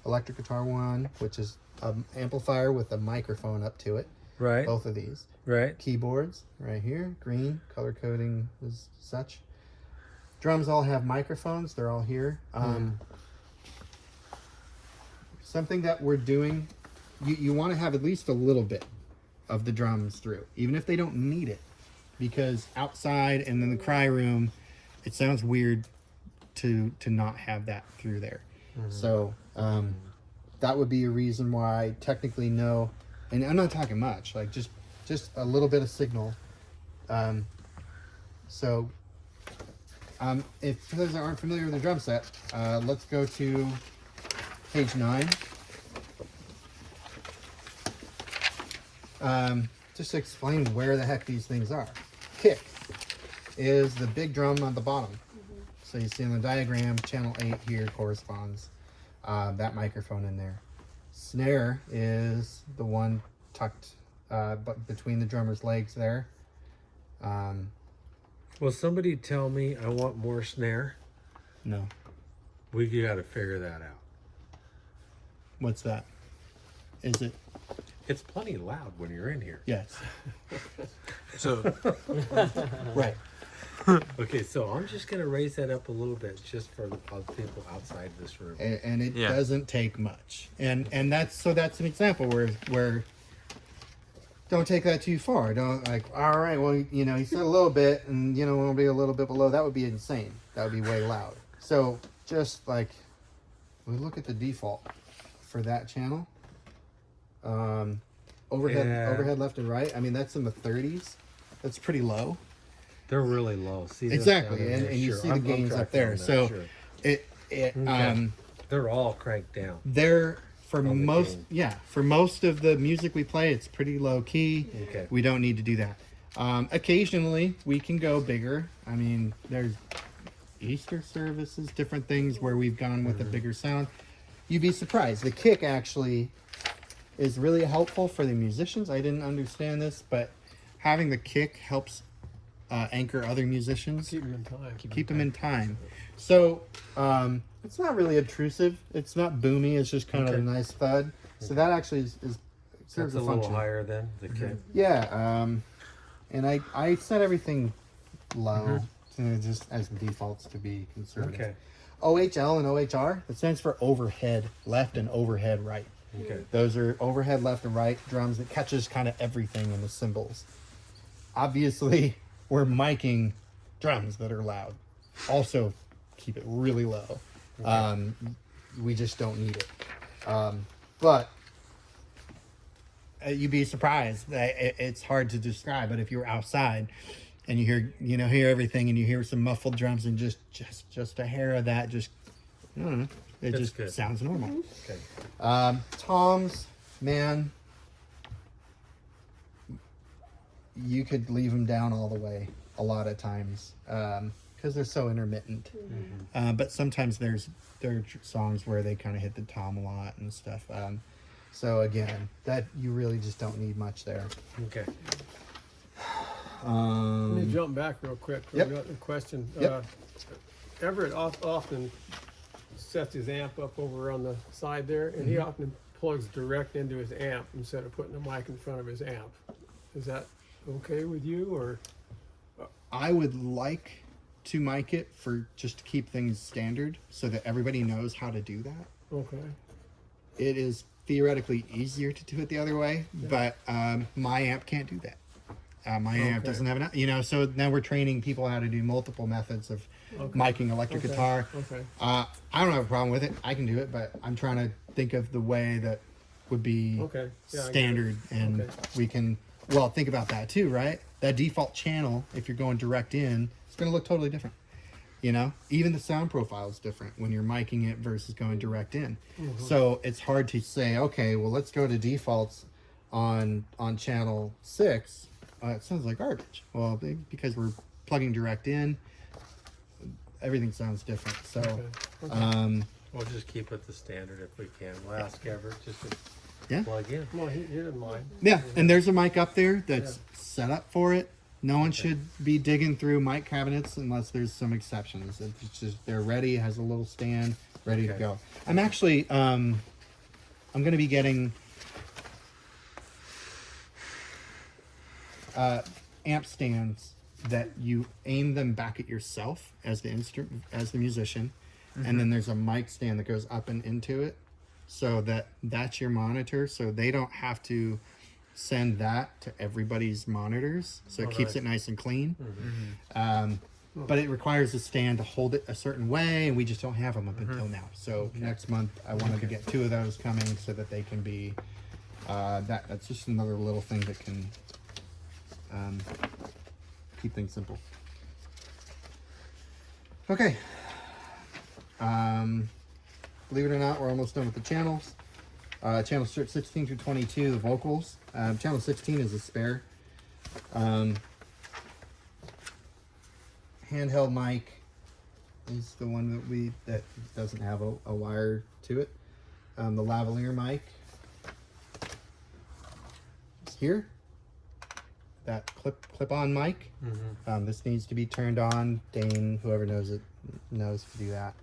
Electric guitar 1, which is an amplifier with a microphone up to it. Right. Both of these. Right. Keyboards right here, green, color coding is such. Drums all have microphones, they're all here. Something that we're doing, you want to have at least a little bit of the drums through, even if they don't need it, because outside and in the cry room, it sounds weird to not have that through there. So that would be a reason why technically no, and I'm not talking much, like just a little bit of signal. If for those that aren't familiar with the drum set, let's go to page 9. Just to explain where the heck these things are. Kick is the big drum on the bottom. So you see in the diagram, channel 8 here corresponds that microphone in there. Snare is the one tucked between the drummer's legs there. Will somebody tell me I want more snare? No. We got to figure that out. What's that? Is it? It's plenty loud when you're in here. Yes. So Right. Okay, so I'm just going to raise that up a little bit just for the people outside this room. And it Yeah. doesn't take much. And that's an example where don't take that too far. Don't like, all right, well, you know, he said a little bit and you know, we'll be a little bit below. That would be insane. That would be way loud. So just like we look at the default for that channel. Overhead left and right. I mean, that's in the 30s. That's pretty low. They're really low. See this Exactly, down in there? and you Sure, see the I'm gains up tracking there. on that, So sure. it They're all cranked down. they're for On the most gain. for most of the music we play, it's pretty low key. Okay. We don't need to do that. Occasionally we can go bigger. I mean, there's Easter services, different things where we've gone with a bigger sound. You'd be surprised. The kick actually is really helpful for the musicians. I didn't understand this, but having the kick helps anchor other musicians, Keep them in time. keep them in time. So it's not really obtrusive. It's not boomy. It's just kind of a Okay. nice thud. So that actually is serves That's a a little function. higher than the kid. Yeah. And I set everything low just as defaults to be conservative. Okay. OHL and OHR, that stands for overhead left and overhead right. Okay. Those are overhead left and right drums that catches kind of everything in the cymbals. Obviously, we're miking drums that are loud. Also, keep it really low. We just don't need it. But you'd be surprised that it's hard to describe. But if you're outside and you hear everything, and you hear some muffled drums and just a hair of that, just I don't know, it That's just good. sounds normal. Okay. Toms, man, you could leave them down all the way a lot of times because they're so intermittent. But sometimes there are songs where they kind of hit the tom a lot and stuff. So again, that you really just don't need much there. Okay. Let me jump back real quick. Yep. I've got a question. Yep. Everett often sets his amp up over on the side there, and he often plugs direct into his amp instead of putting a mic in front of his amp. Is that okay with you, or? I would like to mic it for just to keep things standard so that everybody knows how to do that. Okay. It is theoretically easier to do it the other way, but my amp can't do that. My amp Okay. doesn't have enough, so now we're training people how to do multiple methods of miking electric Okay. guitar. Okay. I don't have a problem with it. I can do it, but I'm trying to think of the way that would be Okay. Yeah, I get it. standard, and Okay. we can. Well, think about that too, right? That default channel, if you're going direct in, it's going to look totally different. You know, even the sound profile is different when you're miking it versus going direct in. So it's hard to say, okay, well, let's go to defaults on channel 6. It sounds like garbage. Well, because we're plugging direct in, everything sounds different. So, Okay. We'll just keep it the standard if we can. We'll ask Everett just to Yeah. plug in. Well, he didn't mind. yeah, and there's a mic up there that's set up for it. No one should be digging through mic cabinets unless there's some exceptions. It's just they're ready, has a little stand, ready to Okay. go. I'm actually I'm going to be getting amp stands that you aim them back at yourself as the as the musician, and then there's a mic stand that goes up and into it, so that's your monitor, so they don't have to send that to everybody's monitors, so it keeps it nice and clean. But it requires a stand to hold it a certain way, and we just don't have them up until now. So next month I wanted to get 2 of those coming so that they can be that's just another little thing that can keep things simple. Okay. Believe it or not, we're almost done with the channels. Channel 16 through 22, the vocals. Channel 16 is a spare. Handheld mic is the one that doesn't have a wire to it. The lavalier mic is here. That clip-on mic. This needs to be turned on. Dane, whoever knows it, knows to do that.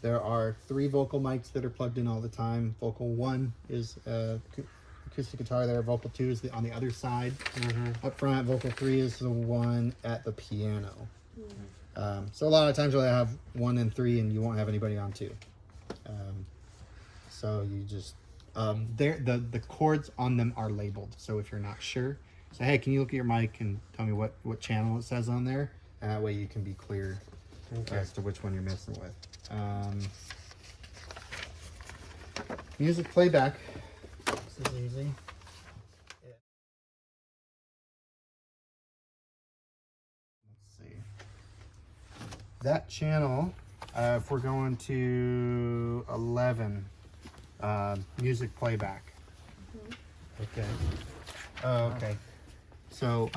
There are 3 vocal mics that are plugged in all the time. Vocal 1 is acoustic guitar there. Vocal 2 is on the other side. Up front, vocal 3 is the one at the piano. So a lot of times you'll have 1 and 3 and you won't have anybody on 2. So you just, the chords on them are labeled. So if you're not sure, say, hey, can you look at your mic and tell me what channel it says on there? And that way you can be clear as to which one you're messing with. Music playback. This is easy. Let's see. That channel, if we're going to 11, music playback. Okay. Oh, okay. So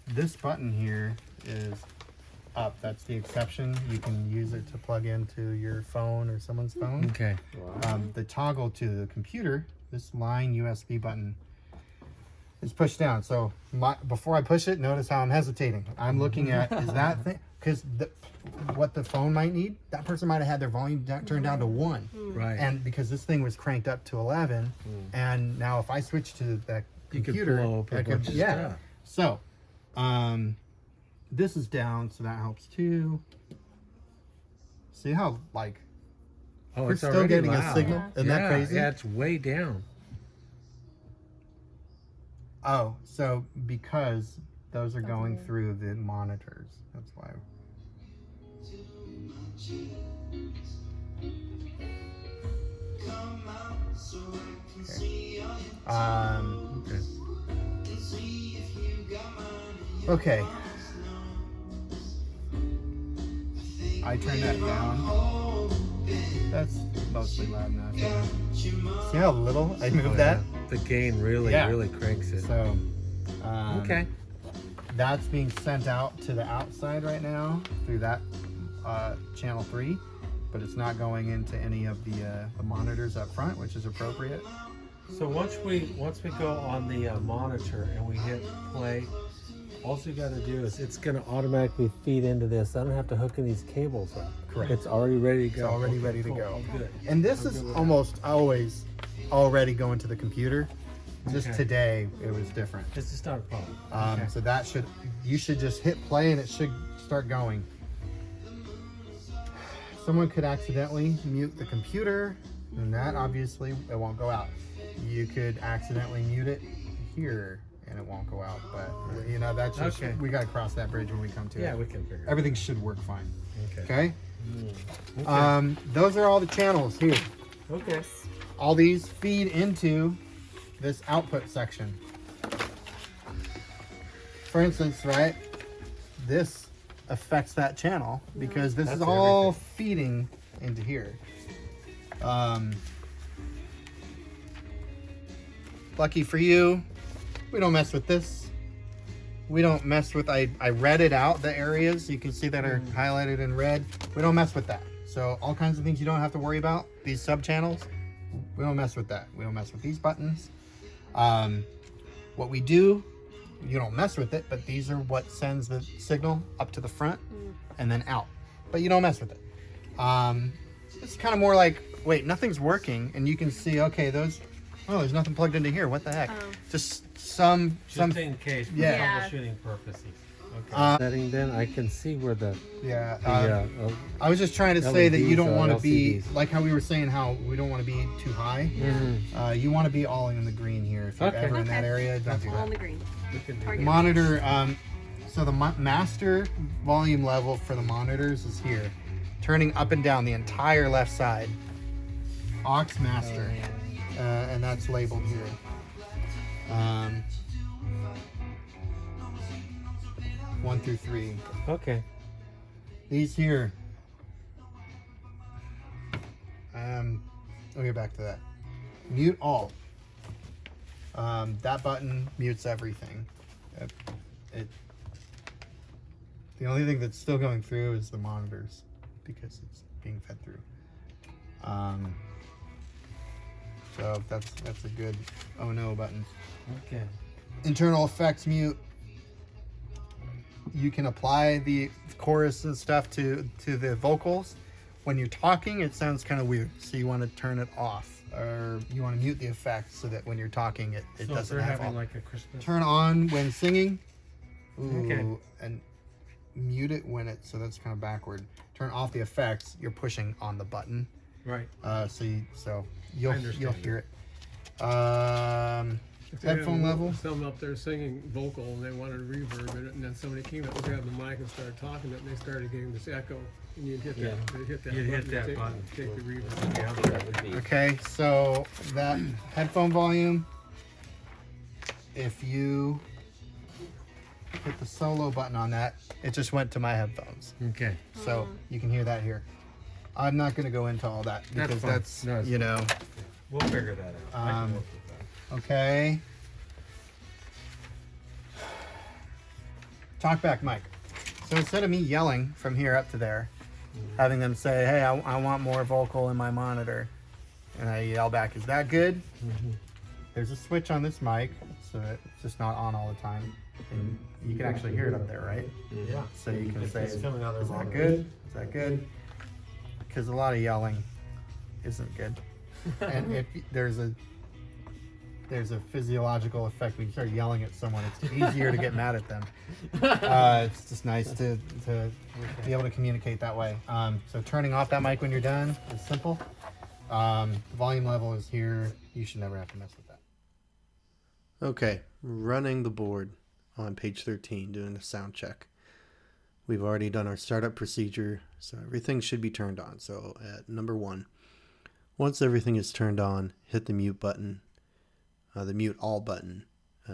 this button here is up. That's the exception. You can use it to plug into your phone or someone's phone. Okay. The toggle to the computer, this line USB button, is pushed down. So before I push it, notice how I'm hesitating. I'm looking at, is that thing, because what the phone might need, that person might have had their volume turned down to 1. Right. And because this thing was cranked up to 11, and now if I switch to that You could computer, blow up a I could- bunch of yeah. stuff. So, this is down, so that helps too. See how like Oh, we're it's still already getting loud. a signal? Isn't that crazy? Yeah, it's way down. Oh, so because those are going through the monitors, that's why. Okay. I turned that down. That's mostly loud enough. See how little I moved that? The gain really cranks it. So, Okay. that's being sent out to the outside right now through that channel 3, but it's not going into any of the monitors up front, which is appropriate. So once we go on the monitor and we hit play, all you got to do is it's going to automatically feed into this. I don't have to hook in these cables up. Correct. It's already ready to go. It's already Okay, ready to cool. go. Good. And this is almost always already going to the computer. Just Okay. today it was different. It's just not a problem. Okay. So you should just hit play and it should start going. Someone could accidentally mute the computer, and that obviously it won't go out. You could accidentally mute it here and it won't go out, but you know, that's just, Okay. we gotta cross that bridge when we come to Yeah, it. we can figure it out. Everything should work fine. Okay. Okay? Those are all the channels here. Okay. All these feed into this output section. For instance, right, this affects that channel because this is That's all everything. feeding into here. Lucky for you, we don't mess with this. We don't mess with, I read it out, the areas you can see that are highlighted in red. We don't mess with that. So all kinds of things you don't have to worry about. These sub channels, We don't mess with that. We don't mess with these buttons. What we do, you don't mess with it, but these are what sends the signal up to the front and then out. But you don't mess with it. It's kind of more like, wait, nothing's working, and you can see, okay, those, oh, there's nothing plugged into here. What the heck? Just some in case for Yeah. troubleshooting purposes. Okay. Setting, then I can see where the I was just trying to say that you LEDs, don't want to be LCDs. like how we were saying how we don't want to be too high. You want to be all in the green here. If you're Okay. ever in that Okay. area, don't do All that. in the green. we can do Target. Monitor. So the master volume level for the monitors is here, turning up and down the entire left side. Aux master, and that's labeled here. 1 through 3. Okay. These here. I'll get back to that. Mute all. That button mutes everything. The only thing that's still going through is the monitors because it's being fed through. So that's a good oh no button. Okay. Internal effects mute. You can apply the chorus and stuff to the vocals. When you're talking, it sounds kind of weird, so you want to turn it off, or you want to mute the effects so that when you're talking, it So if doesn't they're have having all. like a Christmas. Turn on when singing. Ooh, Okay. and mute it when it. So that's kind of backward. Turn off the effects. You're pushing on the button. Right. So you'll understand hear it. If they have Headphone level. Some up there singing vocal and they wanted a reverb in it, and then somebody came up, grabbed the mic and started talking it, and they started getting this echo, and you'd hit that, Yeah. you'd hit that You'd hit button, that take, button. take the reverb. Yeah. That would be. Okay, so that headphone volume, if you hit the solo button on that, it just went to my headphones. Okay. So you can hear that here. I'm not going to go into all that That's because fine. that's, No, it's you know, We'll figure that out. I can work with that. okay. Talkback mic. So instead of me yelling from here up to there, having them say, hey, I want more vocal in my monitor, and I yell back, is that good? There's a switch on this mic, so that it's just not on all the time. And you can actually hear it up there, right? Yeah. So you can If say, it's is coming out of the that monitor. good? Is that good? Because a lot of yelling isn't good. And if there's a physiological effect when you start yelling at someone, it's easier to get mad at them. It's just nice to be able to communicate that way. So turning off that mic when you're done is simple. The volume level is here. You should never have to mess with that. Okay, running the board on page 13, doing a sound check. We've already done our startup procedure, so everything should be turned on. So at number 1, once everything is turned on, hit the mute button, the mute all button,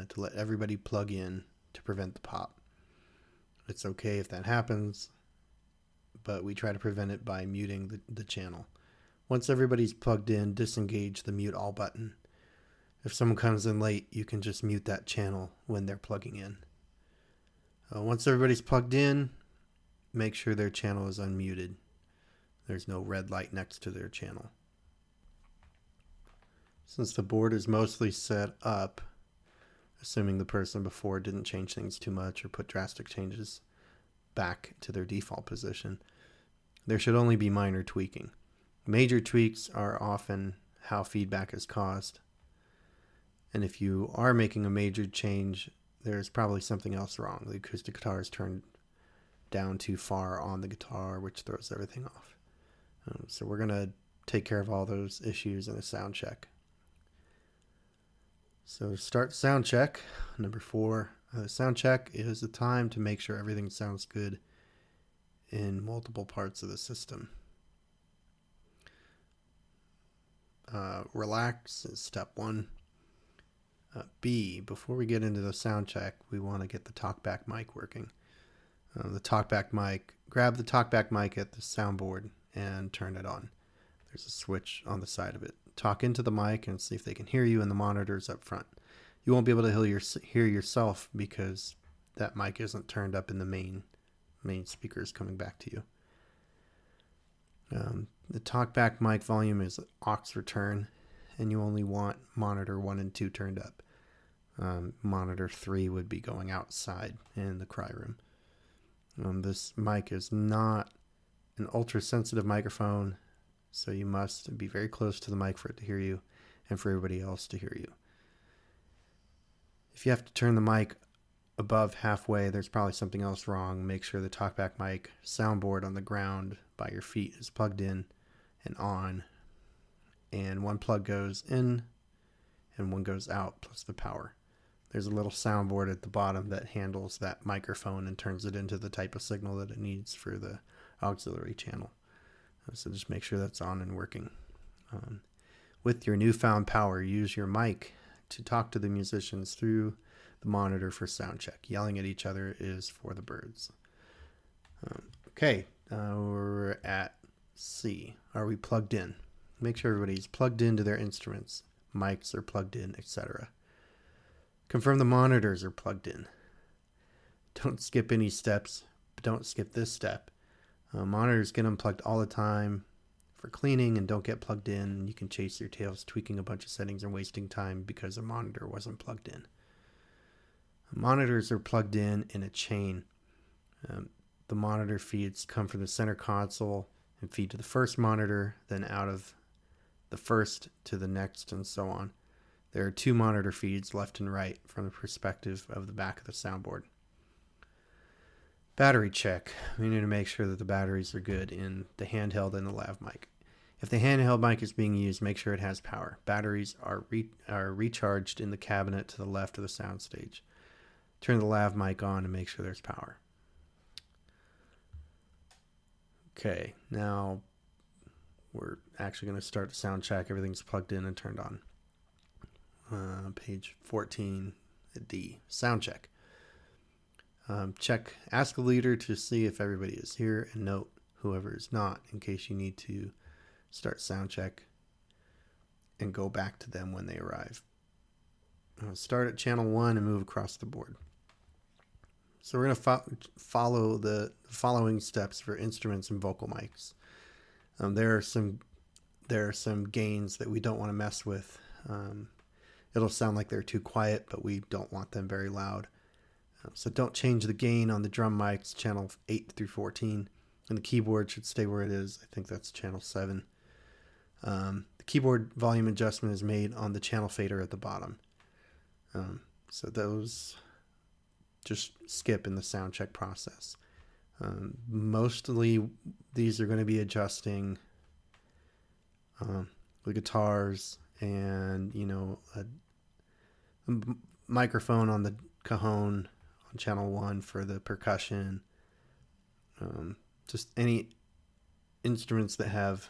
to let everybody plug in to prevent the pop. It's okay if that happens, but we try to prevent it by muting the channel. Once everybody's plugged in, disengage the mute all button. If someone comes in late, you can just mute that channel when they're plugging in. Once everybody's plugged in, make sure their channel is unmuted. There's no red light next to their channel. Since the board is mostly set up, assuming the person before didn't change things too much or put drastic changes back to their default position, there should only be minor tweaking. Major tweaks are often how feedback is caused. And if you are making a major change, there's probably something else wrong. The acoustic guitar is turned down too far on the guitar, which throws everything off. So we're going to take care of all those issues in a sound check. So start sound check. Number 4, sound check is the time to make sure everything sounds good in multiple parts of the system. Relax is step 1. B, before we get into the sound check, we want to get the talkback mic working. The talkback mic, grab the talkback mic at the soundboard and turn it on. There's a switch on the side of it. Talk into the mic and see if they can hear you in the monitors up front. You won't be able to hear yourself because that mic isn't turned up in the main speakers coming back to you. The talkback mic volume is aux return, and you only want monitor 1 and 2 turned up. Monitor 3 would be going outside in the cry room. This mic is not an ultra sensitive microphone, so you must be very close to the mic for it to hear you and for everybody else to hear you. If you have to turn the mic above halfway, there's probably something else wrong. Make sure the talkback mic soundboard on the ground by your feet is plugged in and on, and one plug goes in and one goes out, plus the power. There's a little soundboard at the bottom that handles that microphone and turns it into the type of signal that it needs for the auxiliary channel. So just make sure that's on and working. With your newfound power, use your mic to talk to the musicians through the monitor for sound check. Yelling at each other is for the birds. Okay, we're at C. Are we plugged in? Make sure everybody's plugged into their instruments. Mics are plugged in, etc. Confirm the monitors are plugged in. Don't skip any steps, but don't skip this step. Monitors get unplugged all the time for cleaning and don't get plugged in. You can chase your tails tweaking a bunch of settings and wasting time because a monitor wasn't plugged in. Monitors are plugged in a chain. The monitor feeds come from the center console and feed to the first monitor, then out of the first to the next, and so on. There are 2 monitor feeds, left and right, from the perspective of the back of the soundboard. Battery check. We need to make sure that the batteries are good in the handheld and the lav mic. If the handheld mic is being used, make sure it has power. Batteries are recharged in the cabinet to the left of the soundstage. Turn the lav mic on and make sure there's power. Okay, now we're actually going to start the sound check. Everything's plugged in and turned on. Page 14, D, sound check. Ask the leader to see if everybody is here and note whoever is not in case you need to start sound check and go back to them when they arrive. Start at channel 1 and move across the board. So we're going to follow the following steps for instruments and vocal mics. There are some gains that we don't want to mess with. It'll sound like they're too quiet, but we don't want them very loud. So don't change the gain on the drum mics, channel 8 through 14. And the keyboard should stay where it is. I think that's channel 7. The keyboard volume adjustment is made on the channel fader at the bottom. So those just skip in the sound check process. Mostly these are going to be adjusting the guitars and, a microphone on the cajon on channel 1 for the percussion. Just any instruments that have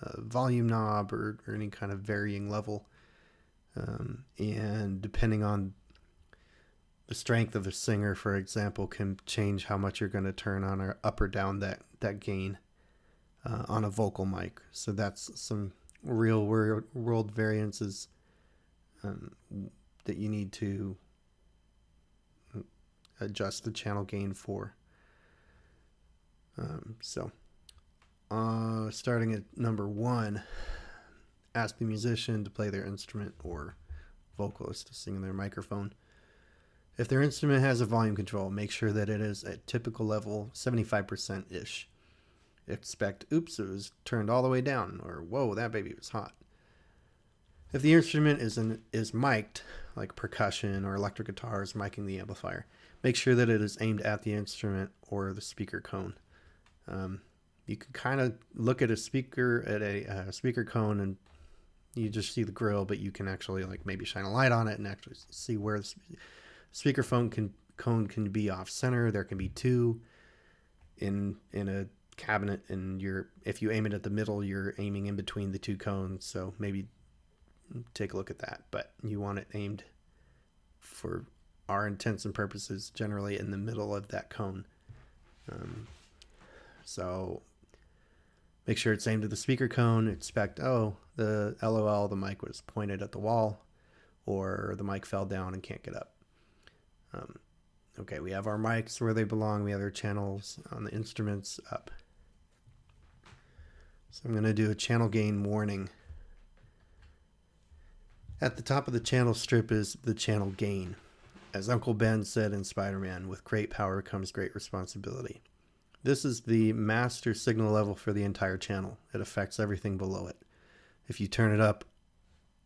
a volume knob or any kind of varying level. And depending on the strength of the singer, for example, can change how much you're going to turn on or up or down that gain on a vocal mic. So that's some real world variances that you need to adjust the channel gain for. Starting at number 1, ask the musician to play their instrument or vocalist to sing in their microphone. If their instrument has a volume control, make sure that it is at typical level 75%-ish. Expect, oops, it was turned all the way down, or whoa, that baby was hot. If the instrument is mic'd, like percussion or electric guitars miking the amplifier, make sure that it is aimed at the instrument or the speaker cone. You can kind of look at a speaker cone and you just see the grill, but you can actually maybe shine a light on it and actually see where the speakerphone cone can be off center. There can be 2 in a cabinet, and if you aim it at the middle, you're aiming in between the 2 cones. So maybe take a look at that, but you want it aimed, for our intents and purposes, generally in the middle of that cone. So make sure it's aimed at the speaker cone. Expect, the LOL, the mic was pointed at the wall, or the mic fell down and can't get up. Okay, we have our mics where they belong. We have our channels on the instruments up. So I'm going to do a channel gain warning. At the top of the channel strip is the channel gain. As Uncle Ben said in Spider-Man, with great power comes great responsibility. This is the master signal level for the entire channel. It affects everything below it. If you turn it up,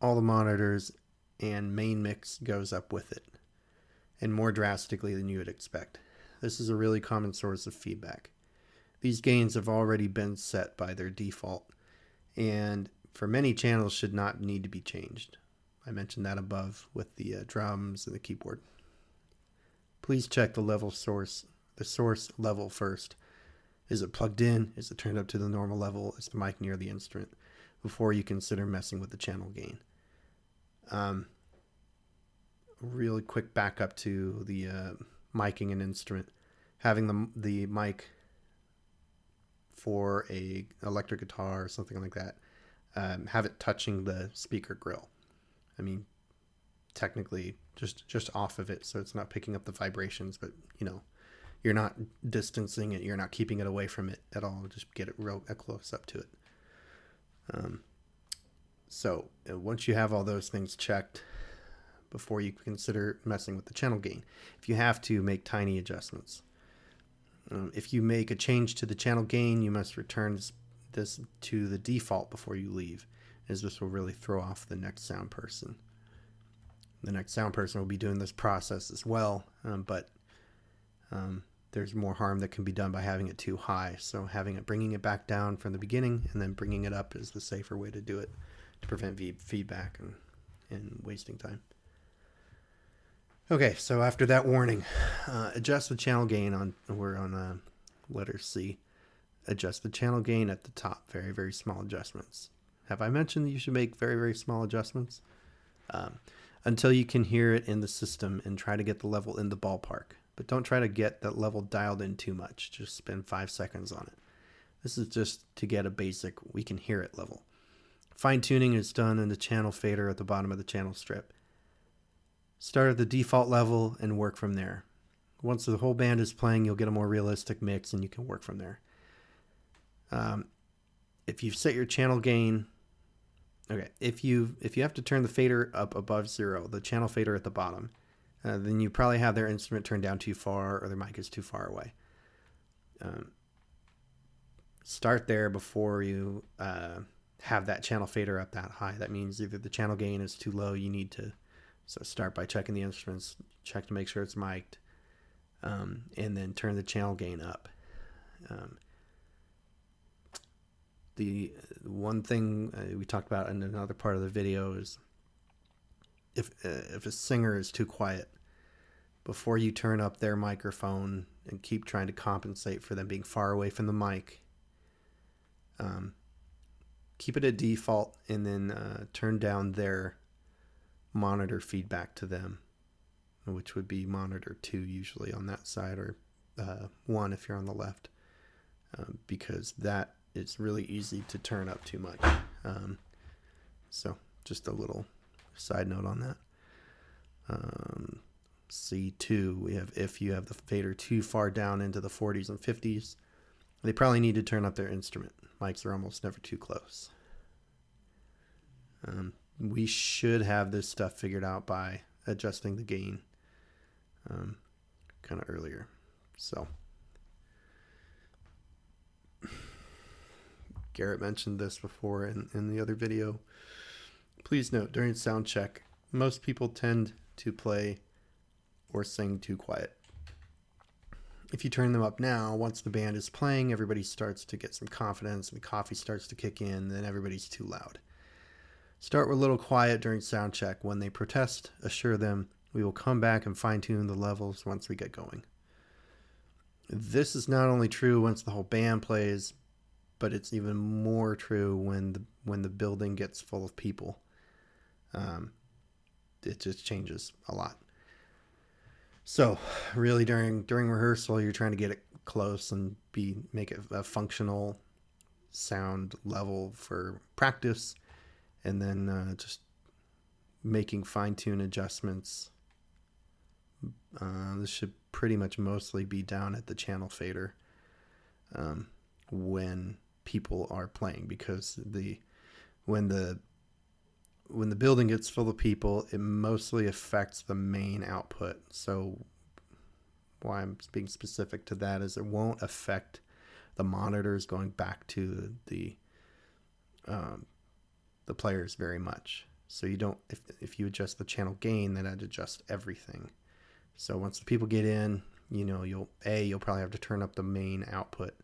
all the monitors and main mix goes up with it, and more drastically than you would expect. This is a really common source of feedback. These gains have already been set by their default, and for many channels should not need to be changed. I mentioned that above with the drums and the keyboard. Please check the source level first. Is it plugged in? Is it turned up to the normal level? Is the mic near the instrument? Before you consider messing with the channel gain. Really quick backup to the miking an instrument. Having the mic for a electric guitar or something like that, have it touching the speaker grill. I mean, technically just off of it, so it's not picking up the vibrations, but you know, you're not distancing it, you're not keeping it away from it at all. Just get it real close up to it. So once you have all those things checked, before you consider messing with the channel gain, if you have to, make tiny adjustments. If you make a change to the channel gain, you must return this to the default before you leave, as this will really throw off the next sound person. The next sound person will be doing this process as well, but there's more harm that can be done by having it too high. So bringing it back down from the beginning and then bringing it up is the safer way to do it, to prevent feedback and wasting time. Okay, so after that warning, adjust the channel gain we're on letter C. Adjust the channel gain at the top. Very, very small adjustments. Have I mentioned that you should make very, very small adjustments? Until you can hear it in the system and try to get the level in the ballpark. But don't try to get that level dialed in too much. Just spend 5 seconds on it. This is just to get a basic, we can hear it level. Fine tuning is done in the channel fader at the bottom of the channel strip. Start at the default level and work from there. Once the whole band is playing, you'll get a more realistic mix and you can work from there. If you've set your channel gain, okay, if you have to turn the fader up above 0, the channel fader at the bottom, then you probably have their instrument turned down too far or their mic is too far away. Start there before you have that channel fader up that high. That means either the channel gain is too low, you need to start by checking the instruments, check to make sure it's mic'd, and then turn the channel gain up. The one thing we talked about in another part of the video is if a singer is too quiet, before you turn up their microphone and keep trying to compensate for them being far away from the mic, keep it at default and then turn down their monitor feedback to them, which would be monitor 2 usually on that side, or 1 if you're on the left, because that it's really easy to turn up too much. So just a little side note on that. C2, we have if you have the fader too far down into the 40s and 50s, they probably need to turn up their instrument. Mics are almost never too close. We should have this stuff figured out by adjusting the gain kind of earlier. So Garrett mentioned this before in the other video. Please note, during sound check, most people tend to play or sing too quiet. If you turn them up now, once the band is playing, everybody starts to get some confidence and the coffee starts to kick in, then everybody's too loud. Start with a little quiet during sound check. When they protest, assure them we will come back and fine-tune the levels once we get going. This is not only true once the whole band plays, but it's even more true when the building gets full of people. It just changes a lot. So really during rehearsal, you're trying to get it close and make it a functional sound level for practice, and then just making fine-tune adjustments. This should pretty much mostly be down at the channel fader when people are playing, because when when the building gets full of people, it mostly affects the main output. So why I'm being specific to that is it won't affect the monitors going back to the players very much. So you don't, if you adjust the channel gain, then I'd adjust everything. So once the people get in, you know, you'll probably have to turn up the main output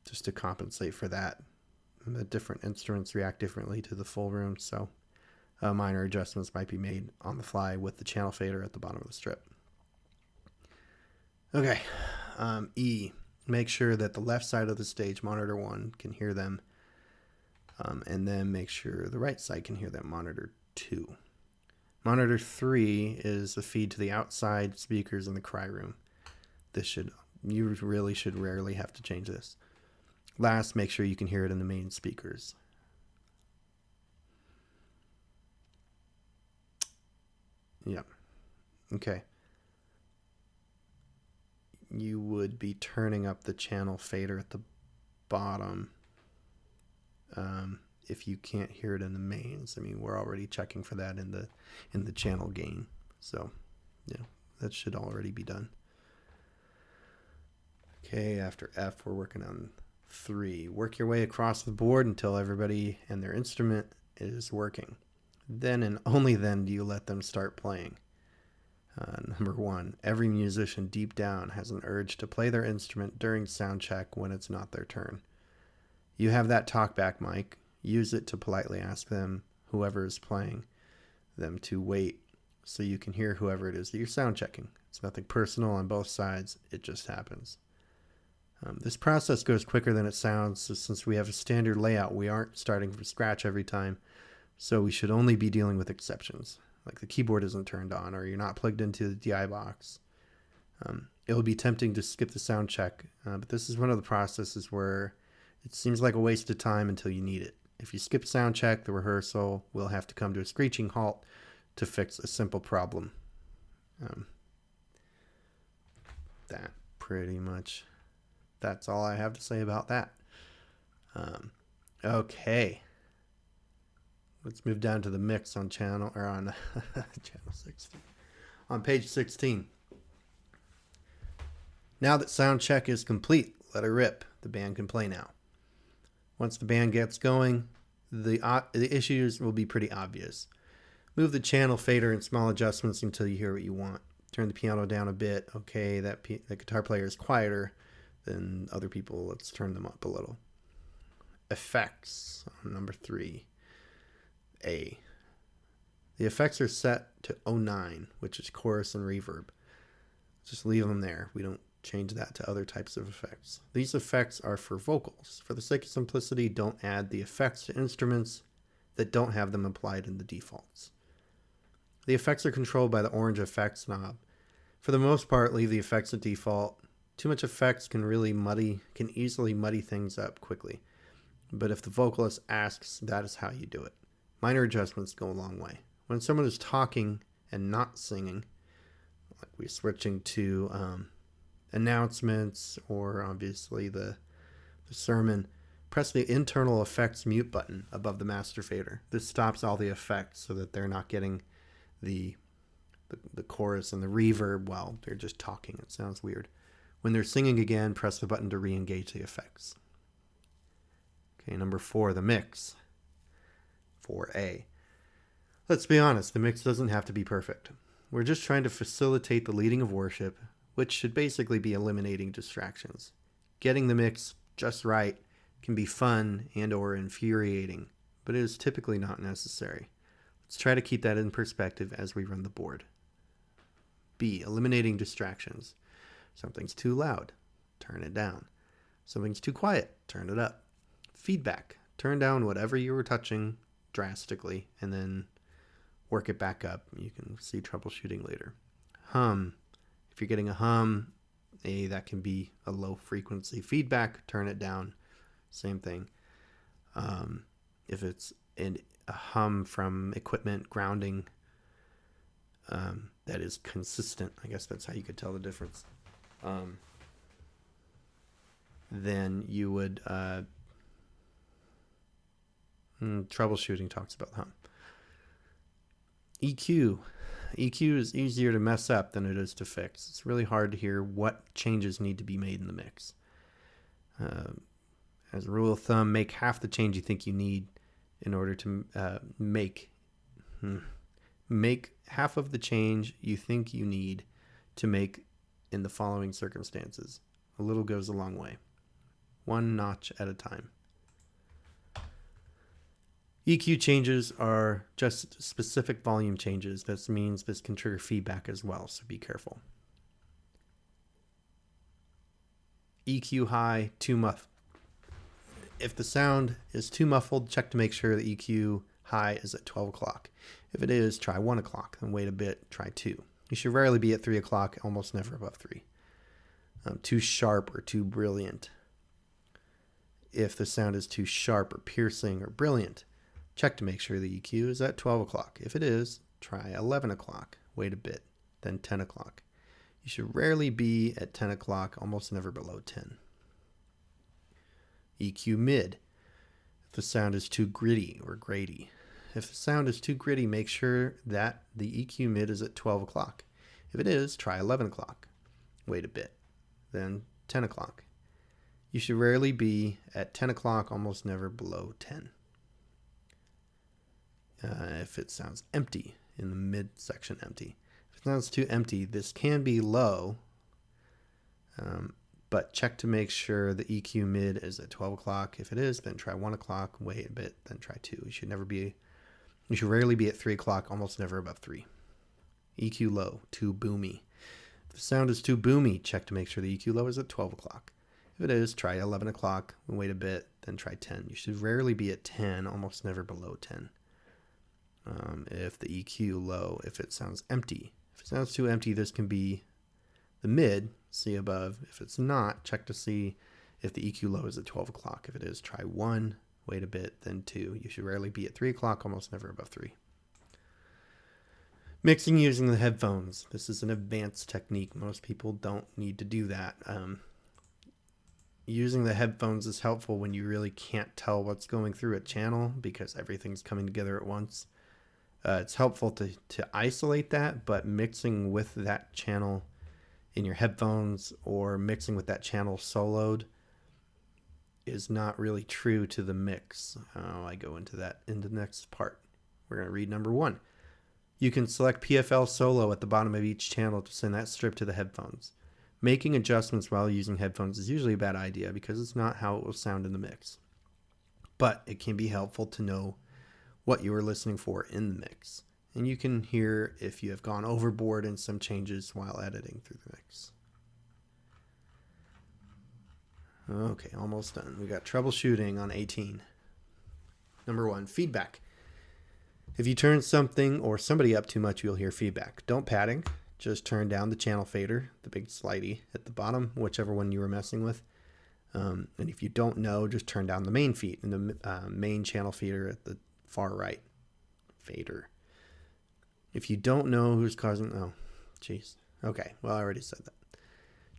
just to compensate for that. And the different instruments react differently to the full room, so minor adjustments might be made on the fly with the channel fader at the bottom of the strip. Okay, E, make sure that the left side of the stage, monitor 1, can hear them, and then make sure the right side can hear them, monitor 2. Monitor 3 is the feed to the outside speakers in the cry room. You really should rarely have to change this. Last, make sure you can hear it in the main speakers. Yep. Okay. You would be turning up the channel fader at the bottom if you can't hear it in the mains. I mean, we're already checking for that in the channel gain. So, yeah, that should already be done. Okay, after F, we're working on 3. Work your way across the board until everybody and their instrument is working. Then and only then do you let them start playing. Number 1, every musician deep down has an urge to play their instrument during sound check when it's not their turn. You have that talkback mic. Use it to politely ask them, whoever is playing, them to wait so you can hear whoever it is that you're sound checking. It's nothing personal on both sides. It just happens. This process goes quicker than it sounds, so since we have a standard layout, we aren't starting from scratch every time, so we should only be dealing with exceptions, like the keyboard isn't turned on or you're not plugged into the DI box. It'll be tempting to skip the sound check, but this is one of the processes where it seems like a waste of time until you need it. If you skip sound check, the rehearsal will have to come to a screeching halt to fix a simple problem. That pretty much... That's all I have to say about that. Okay. Let's move down to the mix on channel 16. On page 16. Now that sound check is complete, let her rip. The band can play now. Once the band gets going, the issues will be pretty obvious. Move the channel fader and small adjustments until you hear what you want. Turn the piano down a bit. Okay, the guitar player is quieter than other people. Let's turn them up a little. Effects on number 3. A. The effects are set to 09, which is chorus and reverb. Just leave them there. We don't change that to other types of effects. These effects are for vocals. For the sake of simplicity, don't add the effects to instruments that don't have them applied in the defaults. The effects are controlled by the orange effects knob. For the most part, leave the effects at default. Too much effects can easily muddy things up quickly. But if the vocalist asks, that is how you do it. Minor adjustments go a long way. When someone is talking and not singing, like we're switching to announcements or obviously the sermon, press the internal effects mute button above the master fader. This stops all the effects so that they're not getting the chorus and the reverb while they're just talking. It sounds weird. When they're singing again, press the button to re-engage the effects. Okay, number 4, the mix. 4A. Let's be honest, the mix doesn't have to be perfect. We're just trying to facilitate the leading of worship, which should basically be eliminating distractions. Getting the mix just right can be fun and or infuriating, but it is typically not necessary. Let's try to keep that in perspective as we run the board. B. Eliminating distractions. Something's too loud, turn it down. Something's too quiet, turn it up. Feedback. Turn down whatever you were touching drastically and then work it back up. You can see troubleshooting later. Hum. If you're getting a hum, that can be a low frequency feedback, turn it down. Same thing. If it's a hum from equipment grounding that is consistent, I guess that's how you could tell the difference. Then you would troubleshooting talks about hum. EQ. EQ is easier to mess up than it is to fix. It's really hard to hear what changes need to be made in the mix. As a rule of thumb, make half the change you think you need in order to make half of the change you think you need to make in the following circumstances. A little goes a long way. One notch at a time. EQ changes are just specific volume changes. This means this can trigger feedback as well, so be careful. EQ high, too muffled. If the sound is too muffled, check to make sure the EQ high is at 12 o'clock. If it is, try 1 o'clock, then wait a bit, try 2. You should rarely be at 3 o'clock, almost never above 3. Too sharp or too brilliant. If the sound is too sharp or piercing or brilliant, check to make sure the EQ is at 12 o'clock. If it is, try 11 o'clock, wait a bit, then 10 o'clock. You should rarely be at 10 o'clock, almost never below 10. EQ mid. If the sound is too gritty or graty. If the sound is too gritty, make sure that the EQ mid is at 12 o'clock. If it is, try 11 o'clock. Wait a bit, then 10 o'clock. You should rarely be at 10 o'clock, almost never below 10. If it sounds empty, in the mid section empty. If it sounds too empty, this can be low, but check to make sure the EQ mid is at 12 o'clock. If it is, then try 1 o'clock, wait a bit, then try 2. You should rarely be at 3 o'clock, almost never above 3. EQ low, too boomy. If the sound is too boomy, check to make sure the EQ low is at 12 o'clock. If it is, try 11 o'clock, wait a bit, then try 10. You should rarely be at 10, almost never below 10. If the EQ low, if it sounds empty. If it sounds too empty, this can be the mid, see above. If it's not, check to see if the EQ low is at 12 o'clock. If it is, try 1, wait a bit, then 2. You should rarely be at 3 o'clock, almost never above 3. Mixing using the headphones. This is an advanced technique. Most people don't need to do that. Using the headphones is helpful when you really can't tell what's going through a channel because everything's coming together at once. It's helpful to isolate that, but mixing with that channel in your headphones or mixing with that channel soloed is not really true to the mix. I go into that in the next part. We're going to read number 1. You can select PFL solo at the bottom of each channel to send that strip to the headphones. Making adjustments while using headphones is usually a bad idea because it's not how it will sound in the mix. But it can be helpful to know what you are listening for in the mix. And you can hear if you have gone overboard in some changes while editing through the mix. Okay, almost done. We got troubleshooting on 18. Number 1, feedback. If you turn something or somebody up too much, you'll hear feedback. Don't padding. Just turn down the channel fader, the big slidey at the bottom, whichever one you were messing with. And if you don't know, just turn down the main feed and the main channel feeder at the far right fader. If you don't know who's causing, okay, well, I already said that.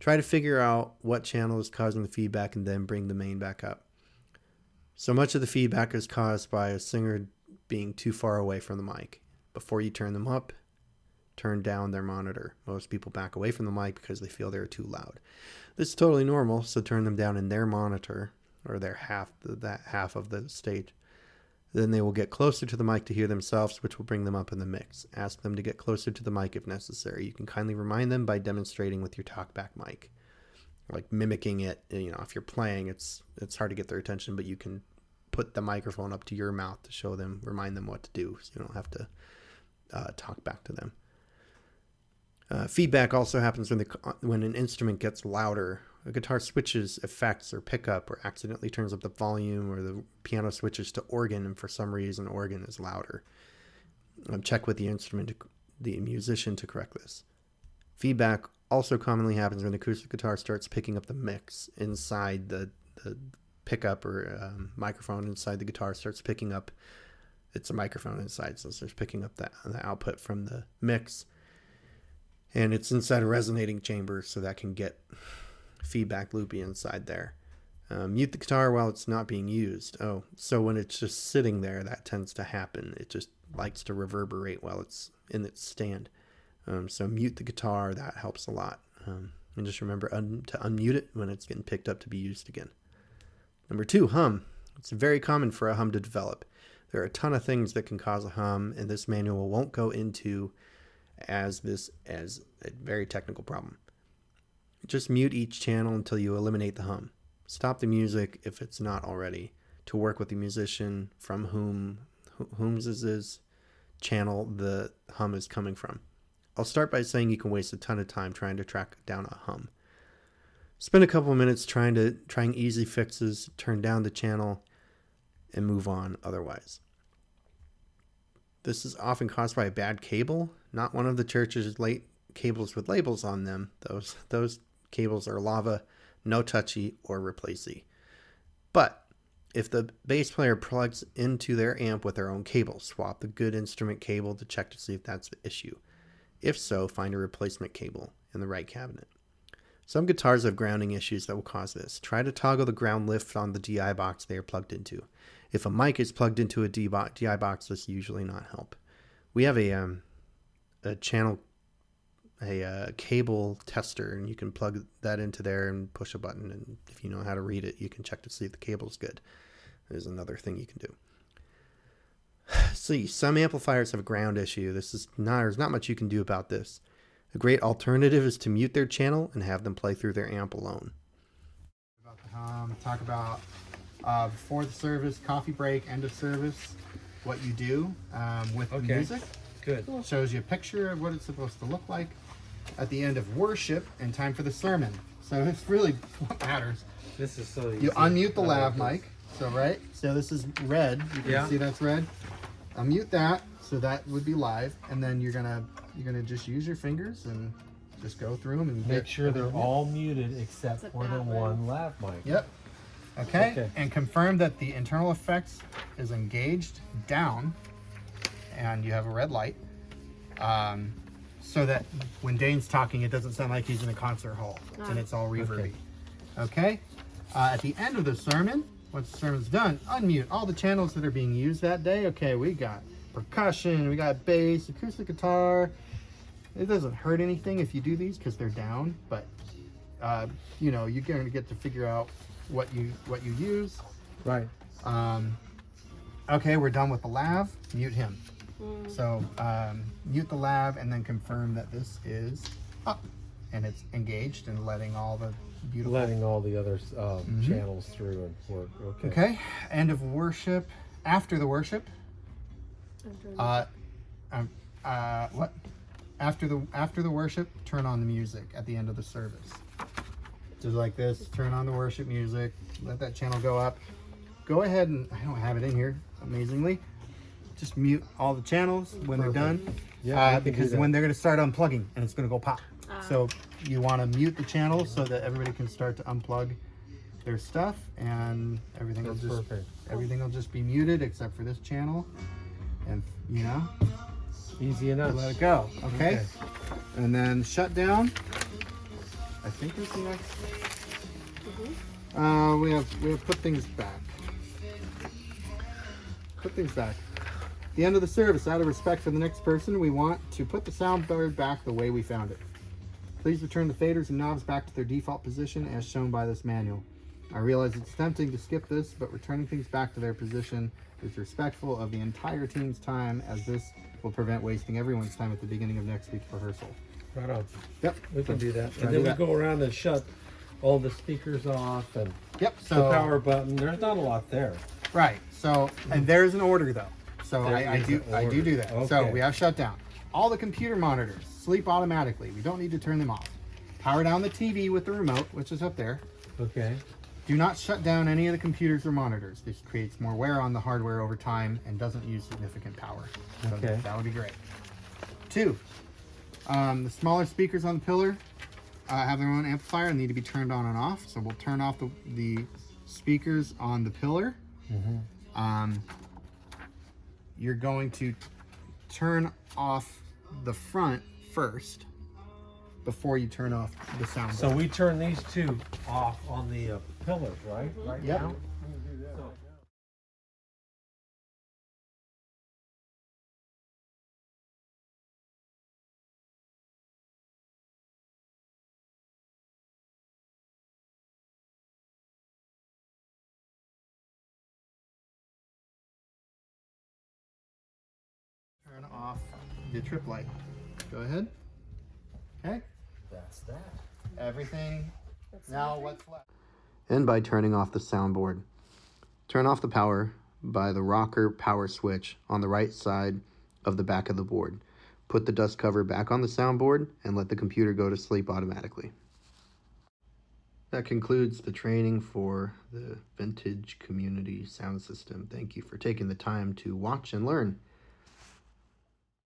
Try to figure out what channel is causing the feedback and then bring the main back up. So much of the feedback is caused by a singer being too far away from the mic. Before you turn them up, turn down their monitor. Most people back away from the mic because they feel they're too loud. This is totally normal, so turn them down in their monitor or their that half of the stage. Then they will get closer to the mic to hear themselves, which will bring them up in the mix. Ask them to get closer to the mic if necessary. You can kindly remind them by demonstrating with your talkback mic, like mimicking it. If you're playing, it's hard to get their attention, but you can put the microphone up to your mouth to show them, remind them what to do, so you don't have to talk back to them. Feedback also happens when an instrument gets louder. A guitar switches effects or pickup or accidentally turns up the volume, or the piano switches to organ and for some reason organ is louder. Check with the musician to correct this. Feedback also commonly happens when the acoustic guitar starts picking up the mix inside the pickup or microphone inside the guitar starts picking up. It's a microphone inside, so it starts picking up the output from the mix. And it's inside a resonating chamber, so that can get feedback loopy inside there. Mute the guitar while it's not being used. So when it's just sitting there, that tends to happen. likes to reverberate while it's in its stand. So mute the guitar, that helps a lot. And just remember to unmute it when it's getting picked up to be used again. Number 2, hum. It's very common for a hum to develop. There are a ton of things that can cause a hum, and this manual won't go into as a very technical problem. Just mute each channel until you eliminate the hum. Stop the music if it's not already, to work with the musician from whom's is channel the hum is coming from. I'll start by saying you can waste a ton of time trying to track down a hum. Spend a couple of minutes trying easy fixes, turn down the channel, and move on otherwise. This is often caused by a bad cable, not one of the church's late cables with labels on them. Those cables are lava, no touchy, or replacey. But if the bass player plugs into their amp with their own cable, swap the good instrument cable to check to see if that's the issue. If so, find a replacement cable in the right cabinet. Some guitars have grounding issues that will cause this. Try to toggle the ground lift on the DI box they are plugged into. If a mic is plugged into a DI box, this usually not help. We have a cable tester, and you can plug that into there and push a button, and if you know how to read it, you can check to see if the cable's good. There's another thing you can do. See, some amplifiers have a ground issue. There's not much you can do about this. A great alternative is to mute their channel and have them play through their amp alone. About the hum, talk about before the service, coffee break, end of service, what you do with the music. Good. Shows you a picture of what it's supposed to look like. At the end of worship and time for the sermon. So it's really what matters. This is so easy. You unmute the I lav like mic. So right, so this is red. You can see that's red. Unmute that, so that would be live, and then you're gonna just use your fingers and just go through them and this. Make sure they're all muted except Except for the that one lav mic. Yep. Okay. Okay. And confirm that the internal effects is engaged down, and you have a red light, so that when Dane's talking, it doesn't sound like he's in a concert hall and it's all reverby. Okay. At the end of the sermon, once the sermon's done, unmute all the channels that are being used that day. Okay, we got percussion, we got bass, acoustic guitar. It doesn't hurt anything if you do these because they're down, but you know, you're going to get to figure out what you use. Right. Okay, we're done with the lav. Mute him. So mute the lav and then confirm that this is up and it's engaged and letting all the beautiful. Letting all the other channels through and work. Okay. Okay. End of worship. After the worship. What? After the worship, turn on the music at the end of the service. Just like this, turn on the worship music, let that channel go up. Go ahead and, I don't have it in here, amazingly. Just mute all the channels when they're done. Yeah, because when they're gonna start unplugging and it's gonna go pop. So you wanna mute the channels so that everybody can start to unplug their stuff and everything will just be muted except for this channel. And you know, easy enough. let it go. Okay. And then shut down. I think is the next. We have put things back. Put things back. At the end of the service, out of respect for the next person, we want to put the soundboard back the way we found it. Please return the faders and knobs back to their default position as shown by this manual. I realize it's tempting to skip this, but returning things back to their position is respectful of the entire team's time, as this will prevent wasting everyone's time at the beginning of next week's rehearsal. Right on. Yep. We can do that. Try And to then do we that. go around and shut all the speakers off and Yep. the So power button. There's not a lot there. right. So and there's an order though. So There I is do an I do order. that. So Okay. we have shut down all the computer monitors. Sleep automatically. We don't need to turn them off. Power down the TV with the remote, which is up there. Okay. Do not shut down any of the computers or monitors. This creates more wear on the hardware over time and doesn't use significant power. So Okay. that would be great. 2, the smaller speakers on the pillar have their own amplifier and need to be turned on and off. So we'll turn off the speakers on the pillar. You're going to turn off the front first before you turn off the sound. So we turn these two off on the pillars, right? Right Yep. now? Turn off the trip light. Go ahead. Okay. That's that. Everything. Now what's left? And by turning off the soundboard. Turn off the power by the rocker power switch on the right side of the back of the board. Put the dust cover back on the soundboard and let the computer go to sleep automatically. That concludes the training for the Vintage Community Sound System. Thank you for taking the time to watch and learn.